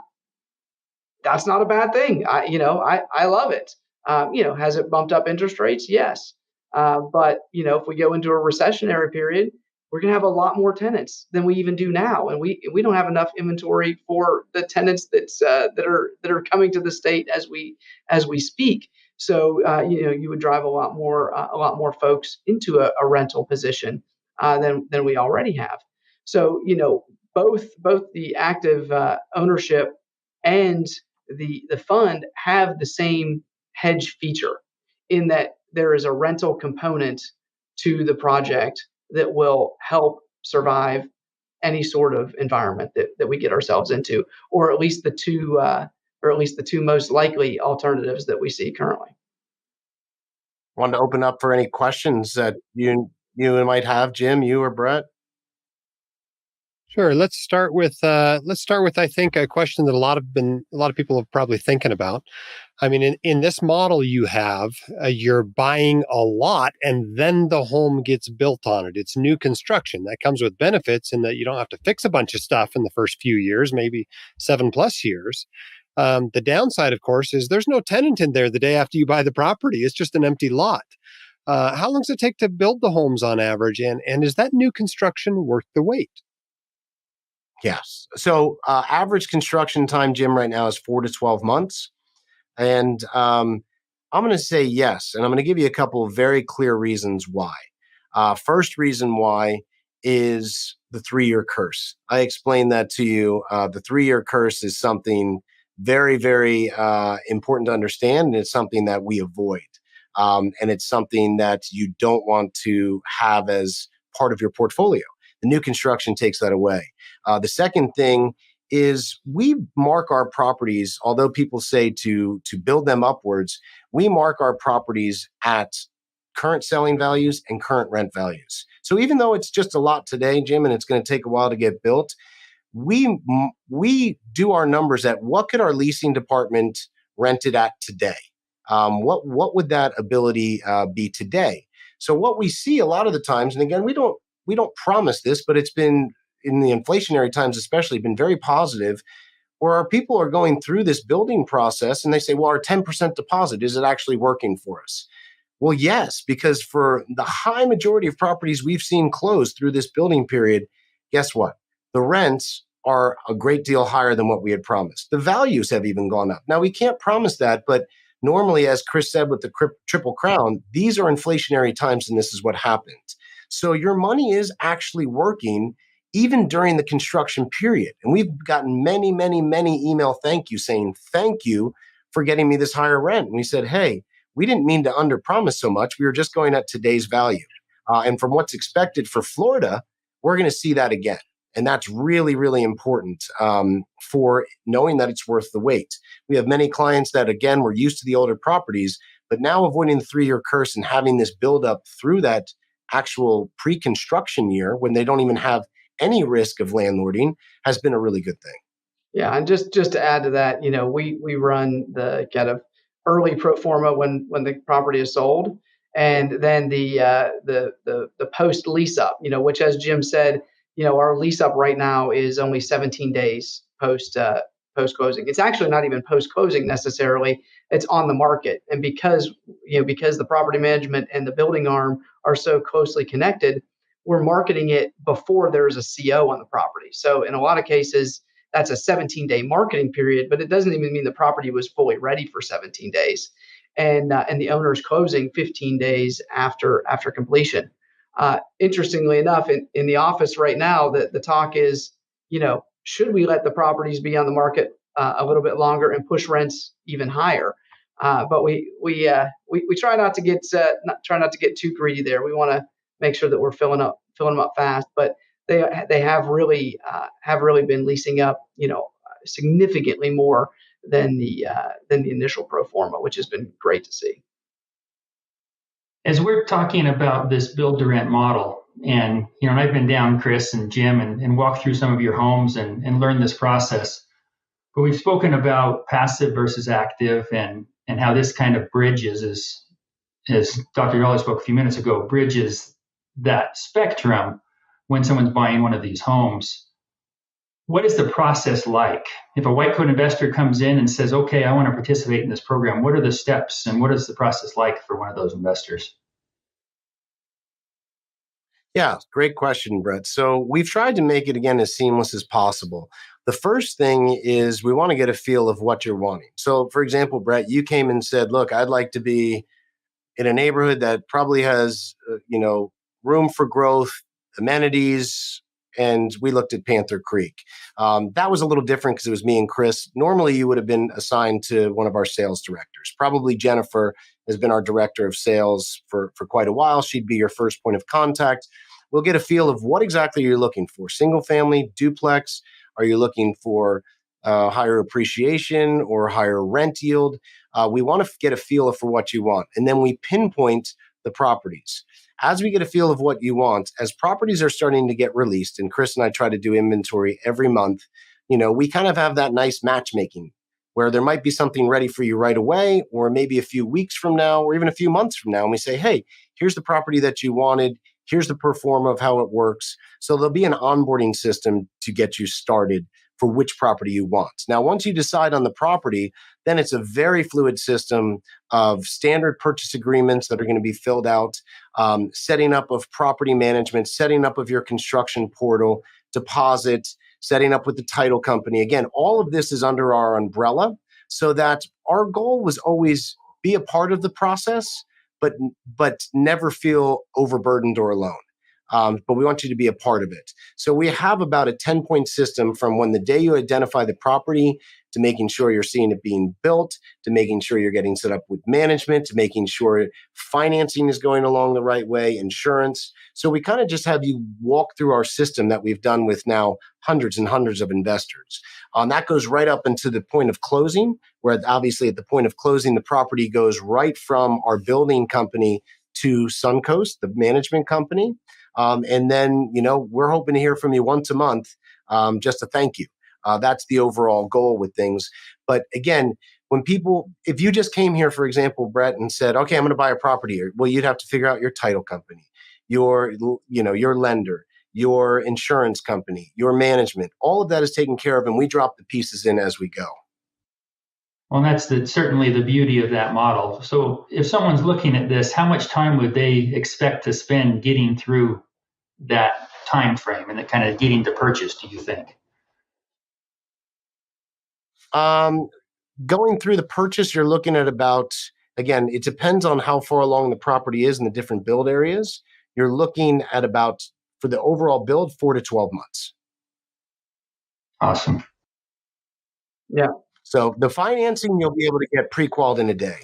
Speaker 3: that's not a bad thing. I love it. Has it bumped up interest rates? Yes. But if we go into a recessionary period, we're going to have a lot more tenants than we even do now, and we don't have enough inventory for the tenants that are coming to the state as we speak. So you would drive a lot more folks into a rental position than we already have. So both the active ownership and the fund have the same hedge feature in that there is a rental component to the project that will help survive any sort of environment that we get ourselves into, or at least the two most likely alternatives that we see currently.
Speaker 2: Want to open up for any questions that you might have, Jim, you or Brett?
Speaker 1: Sure. Let's start with I think a question that a lot of people have probably thinking about. I mean, in this model you have, you're buying a lot and then the home gets built on it. It's new construction that comes with benefits in that you don't have to fix a bunch of stuff in the first few years, maybe 7+ years. The downside, of course, is there's no tenant in there the day after you buy the property. It's just an empty lot. How long does it take to build the homes on average? And is that new construction worth the wait?
Speaker 2: Yes. So average construction time, Jim, right now is 4 to 12 months. And I'm going to say yes. And I'm going to give you a couple of very clear reasons why. First reason why is the 3-year curse. I explained that to you. The 3-year curse is something very, very important to understand. And it's something that we avoid. And it's something that you don't want to have as part of your portfolio. The new construction takes that away. The second thing is we mark our properties, although people say to build them upwards, we mark our properties at current selling values and current rent values. So even though it's just a lot today, Jim, and it's going to take a while to get built, we do our numbers at what could our leasing department rent it at today? What would that ability be today? So what we see a lot of the times, and again, we don't promise this, but it's been in the inflationary times, especially been very positive, where our people are going through this building process and they say, well, our 10% deposit, is it actually working for us? Well, yes, because for the high majority of properties we've seen close through this building period, guess what? The rents are a great deal higher than what we had promised. The values have even gone up. Now, we can't promise that, but normally, as Chris said with the Triple Crown, these are inflationary times and this is what happens. So your money is actually working even during the construction period. And we've gotten many, many, many email thank you saying, thank you for getting me this higher rent. And we said, hey, we didn't mean to underpromise so much. We were just going at today's value. And from what's expected for Florida, we're going to see that again. And that's really, really important for knowing that it's worth the wait. We have many clients that, again, were used to the older properties, but now avoiding the 3-year curse and having this build up through that actual pre-construction year when they don't even have any risk of landlording has been a really good thing.
Speaker 3: Yeah, and just to add to that, we run the kind of early pro forma when the property is sold, and then the post lease up, which, as Jim said, our lease up right now is only 17 days post closing. It's actually not even post closing necessarily. It's on the market, and because the property management and the building arm are so closely connected, we're marketing it before there's a CO on the property. So in a lot of cases, that's a 17-day marketing period, but it doesn't even mean the property was fully ready for 17 days, and the owner's closing 15 days after completion. Interestingly enough, in the office right now, the talk is, should we let the properties be on the market a little bit longer and push rents even higher? But we try not to get too greedy there. We want to make sure that we're filling them up fast. But they have really been leasing up, significantly more than the initial pro forma, which has been great to see.
Speaker 4: As we're talking about this build to rent model, and I've been down, Chris and Jim, and walked through some of your homes and learned this process. But we've spoken about passive versus active, and how this kind of bridges, as Dr. Raleigh spoke a few minutes ago, bridges that spectrum when someone's buying one of these homes. What is the process like? If a white coat investor comes in and says, okay, I want to participate in this program, what are the steps and what is the process like for one of those investors?
Speaker 2: Yeah, great question, Brett. So we've tried to make it, again, as seamless as possible. The first thing is we want to get a feel of what you're wanting. So, for example, Brett, you came and said, look, I'd like to be in a neighborhood that probably has, room for growth, amenities, and we looked at Panther Creek. That was a little different because it was me and Chris. Normally, you would have been assigned to one of our sales directors. Probably Jennifer has been our director of sales for quite a while. She'd be your first point of contact. We'll get a feel of what exactly you're looking for. Single family, duplex? Are you looking for higher appreciation or higher rent yield? We want to get a feel for what you want. And then we pinpoint the properties. As we get a feel of what you want, as properties are starting to get released, and Chris and I try to do inventory every month, we kind of have that nice matchmaking where there might be something ready for you right away, or maybe a few weeks from now, or even a few months from now. And we say, hey, here's the property that you wanted. Here's the pro forma of how it works. So there'll be an onboarding system to get you started for which property you want. Now, once you decide on the property, then it's a very fluid system of standard purchase agreements that are going to be filled out, setting up of property management, setting up of your construction portal, deposit, setting up with the title company. Again, all of this is under our umbrella so that our goal was always be a part of the process, but never feel overburdened or alone. But we want you to be a part of it. So we have about a 10-point system from when the day you identify the property to making sure you're seeing it being built, to making sure you're getting set up with management, to making sure financing is going along the right way, insurance. So we kind of just have you walk through our system that we've done with now hundreds and hundreds of investors. That goes right up into the point of closing, where obviously at the point of closing, the property goes right from our building company to Suncoast, the management company. And then, we're hoping to hear from you once a month, just to thank you. That's the overall goal with things. But again, if you just came here, for example, Brett, and said, okay, I'm going to buy a property here. Well, you'd have to figure out your title company, your lender, your insurance company, your management. All of that is taken care of, and we drop the pieces in as we go.
Speaker 4: Well, that's certainly the beauty of that model. So if someone's looking at this, how much time would they expect to spend getting through that time frame and kind of getting to purchase, do you think?
Speaker 2: Going through the purchase, you're looking at about, again, it depends on how far along the property is in the different build areas. You're looking at about, for the overall build, 4 to 12 months.
Speaker 4: Awesome.
Speaker 3: Yeah.
Speaker 2: So the financing you'll be able to get pre-qualified in a day.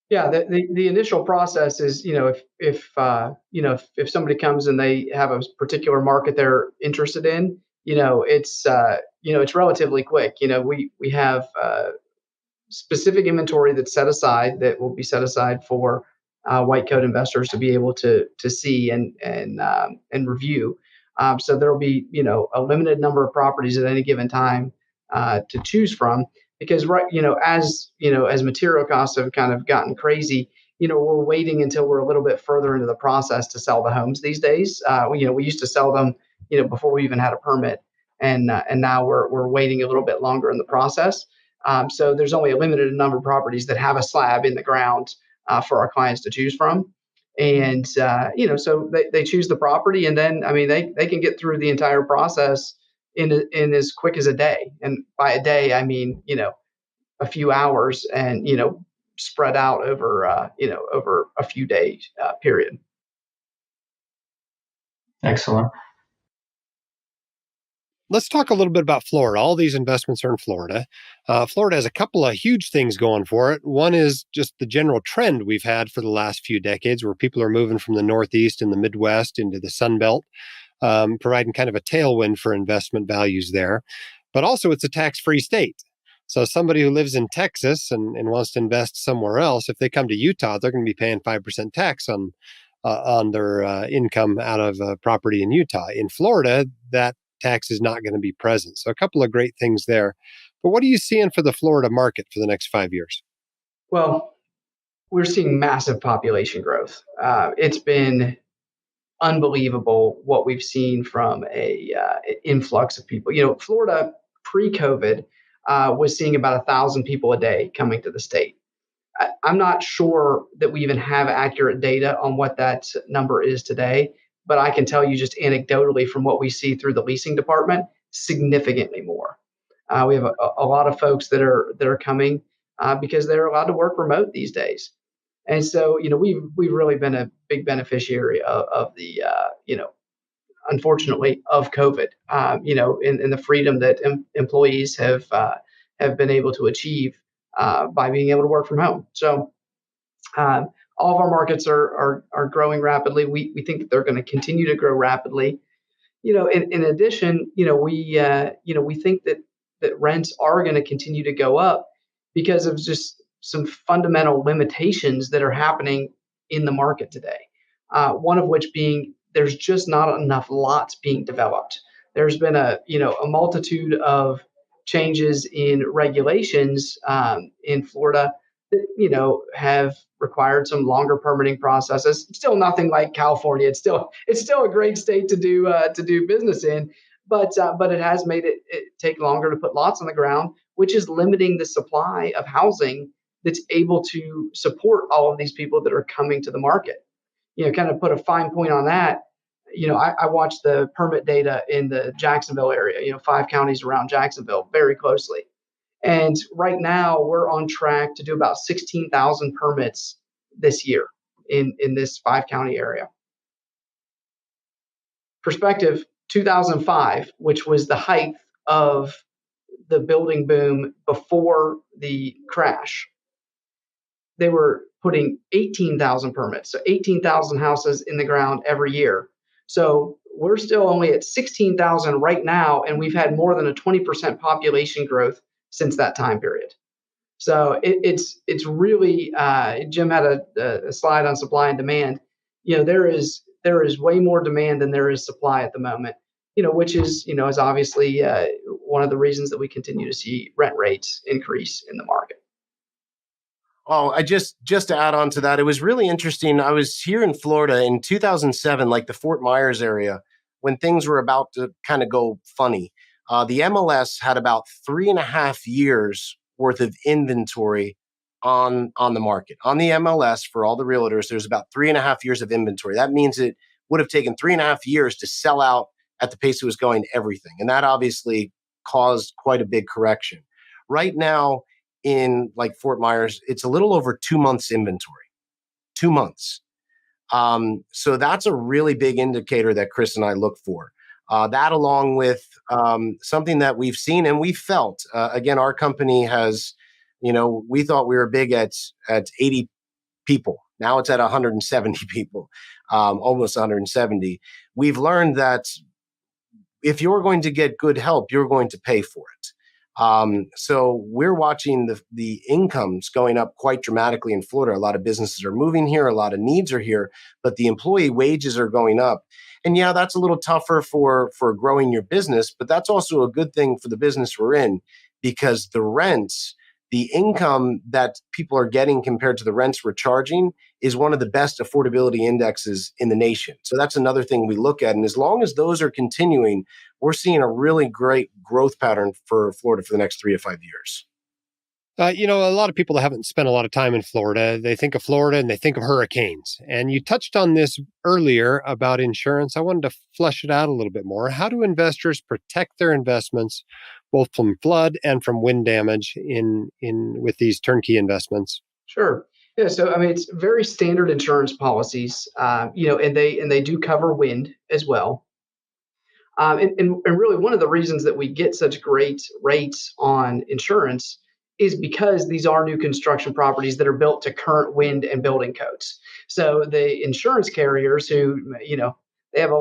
Speaker 3: Yeah, the initial process is, if somebody comes and they have a particular market they're interested in, it's relatively quick. We have specific inventory that's set aside that will be set aside for white coat investors to be able to see and review. So there will be a limited number of properties at any given time to choose from. Because as material costs have kind of gotten crazy, we're waiting until we're a little bit further into the process to sell the homes these days. We used to sell them before we even had a permit, and now we're waiting a little bit longer in the process. So there's only a limited number of properties that have a slab in the ground for our clients to choose from. And so they choose the property, and then they can get through the entire process in as quick as a day. And by a day, I mean, a few hours and, spread out over a few days period.
Speaker 4: Excellent.
Speaker 1: Let's talk a little bit about Florida. All these investments are in Florida. Florida has a couple of huge things going for it. One is just the general trend we've had for the last few decades where people are moving from the Northeast and the Midwest into the Sun Belt, providing kind of a tailwind for investment values there. But also, it's a tax-free state. So somebody who lives in Texas and wants to invest somewhere else, if they come to Utah, they're going to be paying 5% tax on their income out of property in Utah. In Florida, that tax is not going to be present. So a couple of great things there. But what are you seeing for the Florida market for the next 5 years?
Speaker 3: Well, we're seeing massive population growth. It's been unbelievable what we've seen from a influx of people. Florida pre-COVID was seeing about 1,000 people a day coming to the state. I'm not sure that we even have accurate data on what that number is today, but I can tell you just anecdotally from what we see through the leasing department, significantly more. We have a lot of folks that are coming because they're allowed to work remote these days. And so, we've really been a big beneficiary of the, unfortunately, of COVID. In the freedom that employees have been able to achieve by being able to work from home. So, all of our markets are growing rapidly. We think that they're going to continue to grow rapidly. In addition, we think that rents are going to continue to go up because of just some fundamental limitations that are happening in the market today. One of which being there's just not enough lots being developed. There's been a multitude of changes in regulations in Florida that have required some longer permitting processes. Still nothing like California. It's still a great state to do business in, but it has made it take longer to put lots on the ground, which is limiting the supply of housing that's able to support all of these people that are coming to the market. Kind of put a fine point on that. I watch the permit data in the Jacksonville area, 5 counties around Jacksonville very closely. And right now we're on track to do about 16,000 permits this year in this 5 county area. Perspective, 2005, which was the height of the building boom before the crash, they were putting 18,000 permits, so 18,000 houses in the ground every year. So we're still only at 16,000 right now, and we've had more than a 20% population growth since that time period. So it's really Jim had a slide on supply and demand. There is way more demand than there is supply at the moment. Which is obviously one of the reasons that we continue to see rent rates increase in the market.
Speaker 2: Oh, I just to add on to that, it was really interesting. I was here in Florida in 2007, like the Fort Myers area, when things were about to kind of go funny. The MLS had about 3.5 years worth of inventory on the market. On the MLS, for all the realtors, there's about 3.5 years of inventory. That means it would have taken 3.5 years to sell out at the pace it was going everything. And that obviously caused quite a big correction. Right now, in like Fort Myers, it's a little over 2 months inventory, 2 months. So that's a really big indicator that Chris and I look for. That along with something that we've seen and we felt, again, our company has, we thought we were big at 80 people. Now it's at 170 people, almost 170. We've learned that if you're going to get good help, you're going to pay for it. So we're watching the incomes going up quite dramatically in Florida. A lot of businesses are moving here. A lot of needs are here, but the employee wages are going up. And yeah, that's a little tougher for growing your business, but that's also a good thing for the business we're in because the rents, the income that people are getting compared to the rents we're charging is one of the best affordability indexes in the nation. So that's another thing we look at. And as long as those are continuing, we're seeing a really great growth pattern for Florida for the next 3 to 5 years.
Speaker 1: A lot of people that haven't spent a lot of time in Florida, they think of Florida and they think of hurricanes. And you touched on this earlier about insurance. I wanted to flesh it out a little bit more. How do investors protect their investments, both from flood and from wind damage in with these turnkey investments?
Speaker 3: Sure. Yeah, so I mean, it's very standard insurance policies, and they do cover wind as well. And really, one of the reasons that we get such great rates on insurance is because these are new construction properties that are built to current wind and building codes. So the insurance carriers, who they have a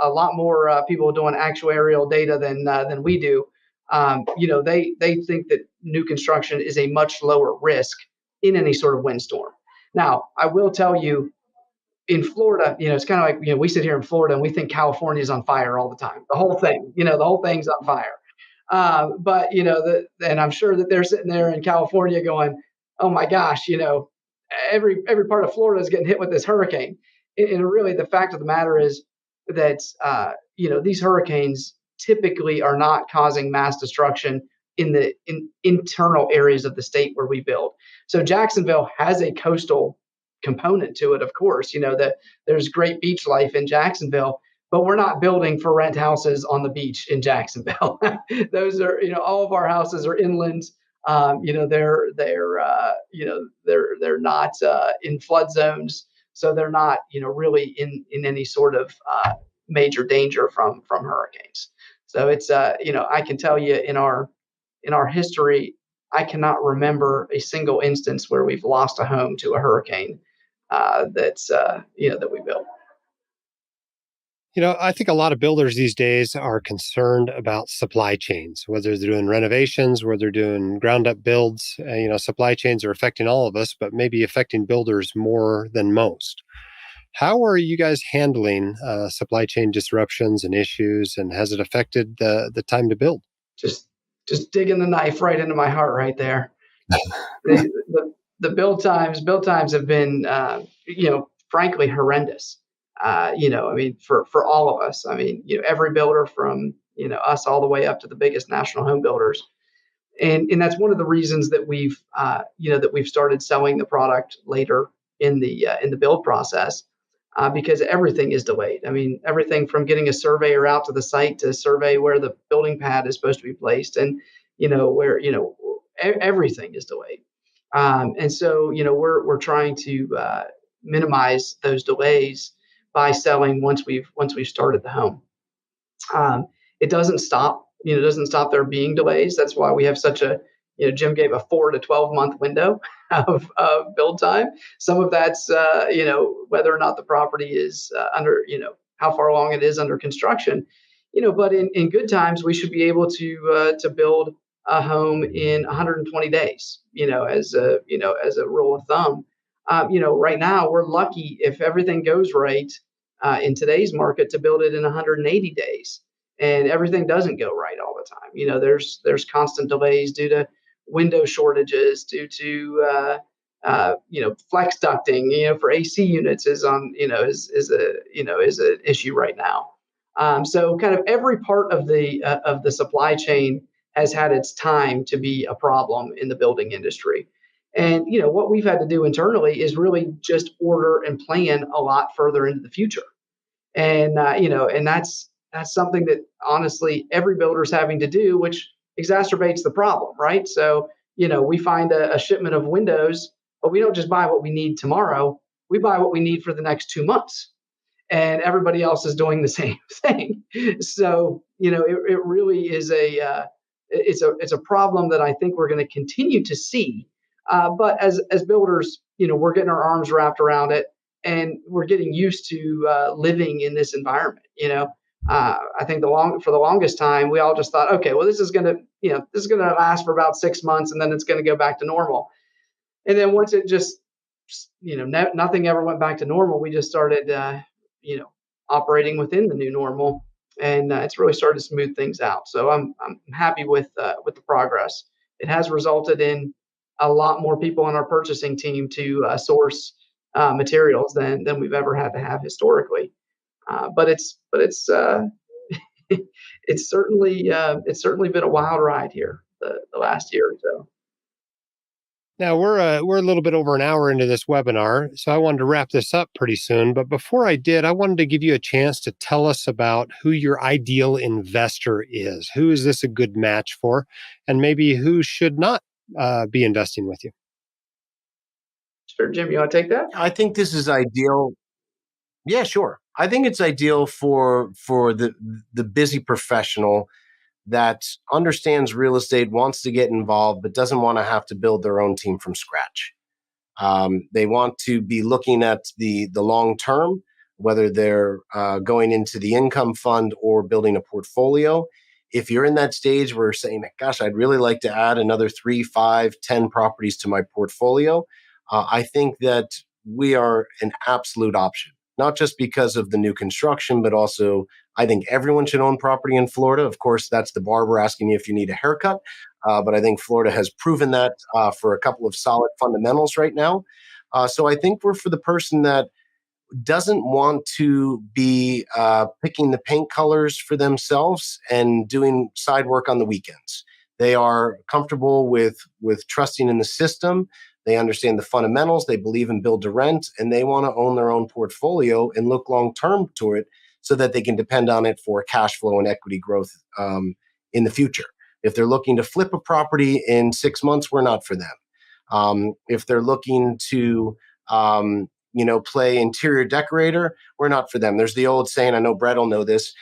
Speaker 3: lot more people doing actuarial data than we do. They think that new construction is a much lower risk in any sort of windstorm. Now, I will tell you, in Florida, it's kind of like, we sit here in Florida and we think California is on fire all the time. The whole thing's on fire. But and I'm sure that they're sitting there in California going, "Oh my gosh, every part of Florida is getting hit with this hurricane." And really, the fact of the matter is that these hurricanes typically are not causing mass destruction in internal areas of the state where we build. So Jacksonville has a coastal component to it, of course. That there's great beach life in Jacksonville, but we're not building for rent houses on the beach in Jacksonville. Those are, all of our houses are inland. They're not in flood zones, so they're not, really in any sort of major danger from hurricanes. So it's, I can tell you, in our history, I cannot remember a single instance where we've lost a home to a hurricane that we built.
Speaker 1: I think a lot of builders these days are concerned about supply chains, whether they're doing renovations, whether they're doing ground up builds. Supply chains are affecting all of us, but maybe affecting builders more than most. How are you guys handling supply chain disruptions and issues, and has it affected the time to build?
Speaker 3: Just digging the knife right into my heart right there. The build times have been, frankly, horrendous. I mean, for all of us. I mean, every builder from us all the way up to the biggest national home builders, and that's one of the reasons that we've started selling the product later in the build process, because everything is delayed. I mean, everything from getting a surveyor out to the site to survey where the building pad is supposed to be placed, and where everything is delayed. And so we're trying to minimize those delays by selling once we've started the home. It doesn't stop there being delays. That's why we have such a, Jim gave a 4 to 12 month window of build time. Some of that's, whether or not the property is under, how far along it is under construction. But in good times, we should be able to build a home in 120 days, as a rule of thumb. Right now we're lucky if everything goes right in today's market to build it in 180 days, and everything doesn't go right all the time. There's constant delays due to window shortages, due to flex ducting, for AC units is on, is an issue right now. So kind of every part of the supply chain has had its time to be a problem in the building industry. And what we've had to do internally is really just order and plan a lot further into the future. And that's something that honestly every builder is having to do, which exacerbates the problem, right? So we find a shipment of windows, but we don't just buy what we need tomorrow. We buy what we need for the next 2 months, and everybody else is doing the same thing. So it really is it's a problem that I think we're going to continue to see. But as builders, we're getting our arms wrapped around it, and we're getting used to living in this environment. I think for the longest time, we all just thought, okay, well, this is gonna last for about 6 months, and then it's gonna go back to normal. And then once it just, nothing ever went back to normal. We just started, operating within the new normal, and it's really started to smooth things out. So I'm happy with the progress. It has resulted in a lot more people on our purchasing team to source materials than we've ever had to have historically. But it's certainly been a wild ride here the last year or so.
Speaker 1: Now we're a little bit over an hour into this webinar, so I wanted to wrap this up pretty soon. But before I did, I wanted to give you a chance to tell us about who your ideal investor is. Who is this a good match for, and maybe who should not be investing with you?
Speaker 3: Sure, Jim, you want to take that?
Speaker 2: I think this is ideal. Yeah, sure. I think it's ideal for the busy professional that understands real estate, wants to get involved, but doesn't want to have to build their own team from scratch. They want to be looking at the long term, whether they're going into the income fund or building a portfolio. If you're in that stage where you're saying, gosh, I'd really like to add another 3, 5, 10 properties to my portfolio, I think that we are an absolute option, not just because of the new construction, but also I think everyone should own property in Florida. Of course, that's the barber asking you if you need a haircut. But I think Florida has proven that for a couple of solid fundamentals right now. So I think we're for the person that doesn't want to be picking the paint colors for themselves and doing side work on the weekends. They are comfortable with trusting in the system. They understand the fundamentals. They believe in build to rent, and they want to own their own portfolio and look long term to it so that they can depend on it for cash flow and equity growth in the future. If they're looking to flip a property in 6 months, we're not for them. If they're looking to play interior decorator, we're not for them. There's the old saying, I know Brett will know this,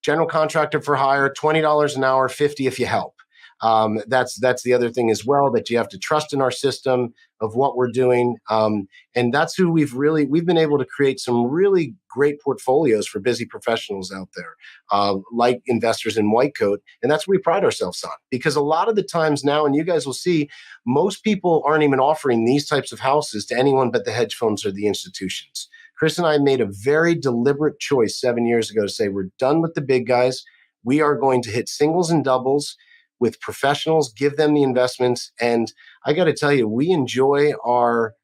Speaker 2: general contractor for hire, $20 an hour, 50 if you help. That's the other thing as well, that you have to trust in our system of what we're doing. And that's who we've been able to create some really great portfolios for busy professionals out there, like investors in white coat. And that's what we pride ourselves on, because a lot of the times now, and you guys will see, most people aren't even offering these types of houses to anyone but the hedge funds or the institutions. Chris and I made a very deliberate choice 7 years ago to say, we're done with the big guys. We are going to hit singles and doubles with professionals, give them the investments. And I got to tell you, we enjoy our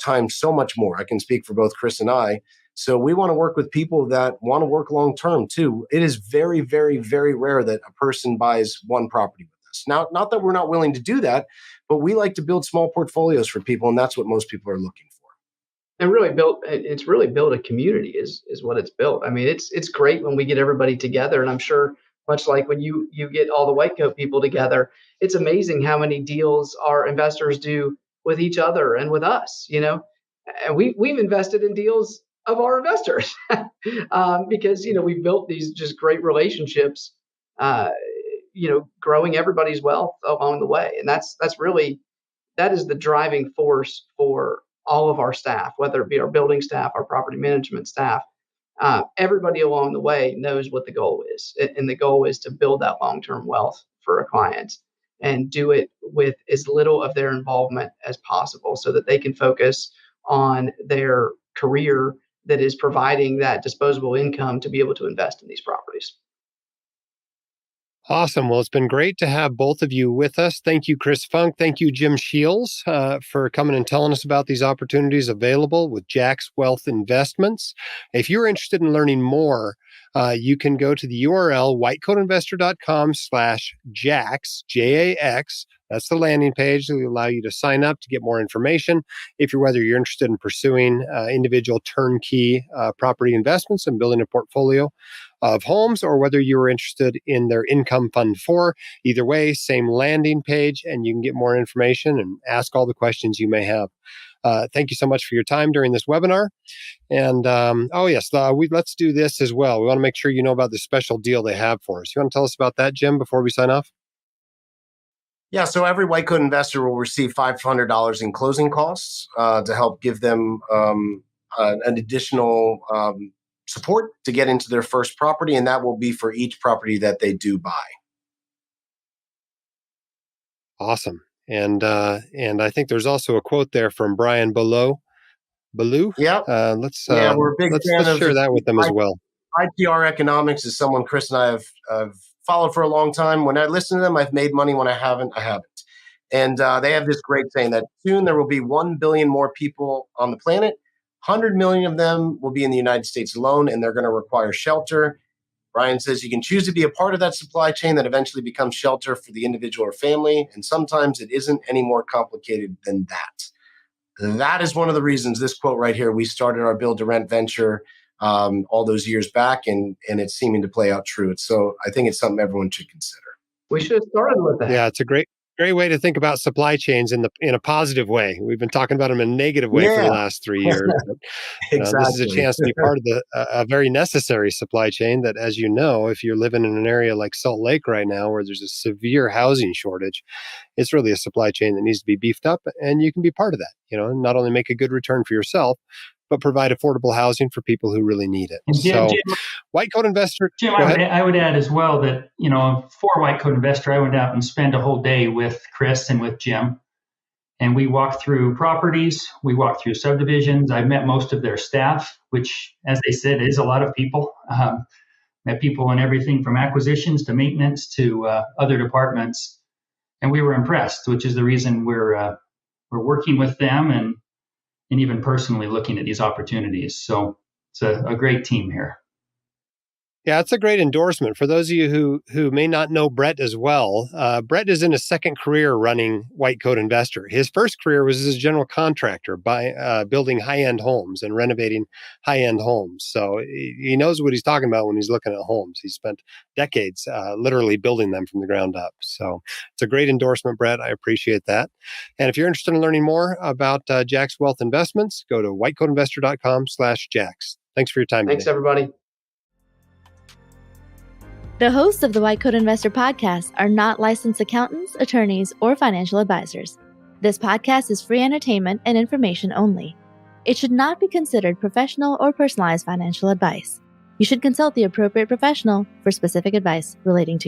Speaker 2: time so much more. I can speak for both Chris and I. So we want to work with people that want to work long term too. It is very, very, very rare that a person buys one property with us. Now, not that we're not willing to do that, but we like to build small portfolios for people, and that's what most people are looking for.
Speaker 3: And it's really built a community is what it's built. I mean, it's great when we get everybody together, and I'm sure much like when you get all the white coat people together, it's amazing how many deals our investors do with each other and with us, and we've invested in deals of our investors because, we've built these just great relationships, growing everybody's wealth along the way. And that is the driving force for all of our staff, whether it be our building staff, our property management staff. Everybody along the way knows what the goal is. And the goal is to build that long-term wealth for a client and do it with as little of their involvement as possible so that they can focus on their career that is providing that disposable income to be able to invest in these properties.
Speaker 1: Awesome. Well, it's been great to have both of you with us. Thank you, Chris Funk. Thank you, Jim Shields, for coming and telling us about these opportunities available with Jax Wealth Investments. If you're interested in learning more, you can go to the URL whitecoatinvestor.com/Jax, Jax. That's the landing page that will allow you to sign up to get more information. Whether you're interested in pursuing individual turnkey property investments and building a portfolio of homes, or whether you were interested in their income fund 4, either way, same landing page, and you can get more information and ask all the questions you may have. Thank you so much for your time during this webinar. And let's do this as well. We want to make sure you know about the special deal they have for us. You want to tell us about that, Jim, before we sign off?
Speaker 2: Yeah, so every white coat investor will receive $500 in closing costs to help give them an additional support to get into their first property, and that will be for each property that they do buy.
Speaker 1: Awesome. And I think there's also a quote there from Brian Ballou.
Speaker 2: Yeah. We're a big fan
Speaker 1: let's
Speaker 2: of
Speaker 1: share that with them as well.
Speaker 2: IPR Economics is someone Chris and I have followed for a long time. When I listen to them, I've made money. When I haven't, I haven't. And they have this great saying that soon there will be 1 billion more people on the planet. 100 million of them will be in the United States alone, and they're going to require shelter. Brian says you can choose to be a part of that supply chain that eventually becomes shelter for the individual or family, and sometimes it isn't any more complicated than that. That is one of the reasons, this quote right here, we started our build-to-rent venture all those years back, and it's seeming to play out true. So I think it's something everyone should consider.
Speaker 3: We should have started with that.
Speaker 1: Yeah, it's a great Great way to think about supply chains in a positive way. We've been talking about them in a negative way for the last 3 years. But,
Speaker 2: exactly.
Speaker 1: this is a chance to be part of a very necessary supply chain that, as you know, if you're living in an area like Salt Lake right now where there's a severe housing shortage, it's really a supply chain that needs to be beefed up, and you can be part of that, not only make a good return for yourself, but provide affordable housing for people who really need it.
Speaker 4: And Jim,
Speaker 1: White Coat Investor.
Speaker 4: Jim, I would add as well that, for White Coat Investor, I went out and spent a whole day with Chris and with Jim. And we walked through properties, we walked through subdivisions. I met most of their staff, which, as they said, is a lot of people. Met people in everything from acquisitions to maintenance to other departments. And we were impressed, which is the reason we're working with them and even personally looking at these opportunities. So it's a great team here.
Speaker 1: Yeah, it's a great endorsement. For those of you who may not know Brett as well, Brett is in his second career running White Coat Investor. His first career was as a general contractor by building high-end homes and renovating high-end homes. So he knows what he's talking about when he's looking at homes. He spent decades literally building them from the ground up. So it's a great endorsement, Brett. I appreciate that. And if you're interested in learning more about Jax Wealth Investments, go to whitecoatinvestor.com/Jax. Thanks for your time
Speaker 3: Thanks,
Speaker 1: today.
Speaker 3: everybody.
Speaker 5: The hosts of the White Coat Investor podcast are not licensed accountants, attorneys, or financial advisors. This podcast is free entertainment and information only. It should not be considered professional or personalized financial advice. You should consult the appropriate professional for specific advice relating to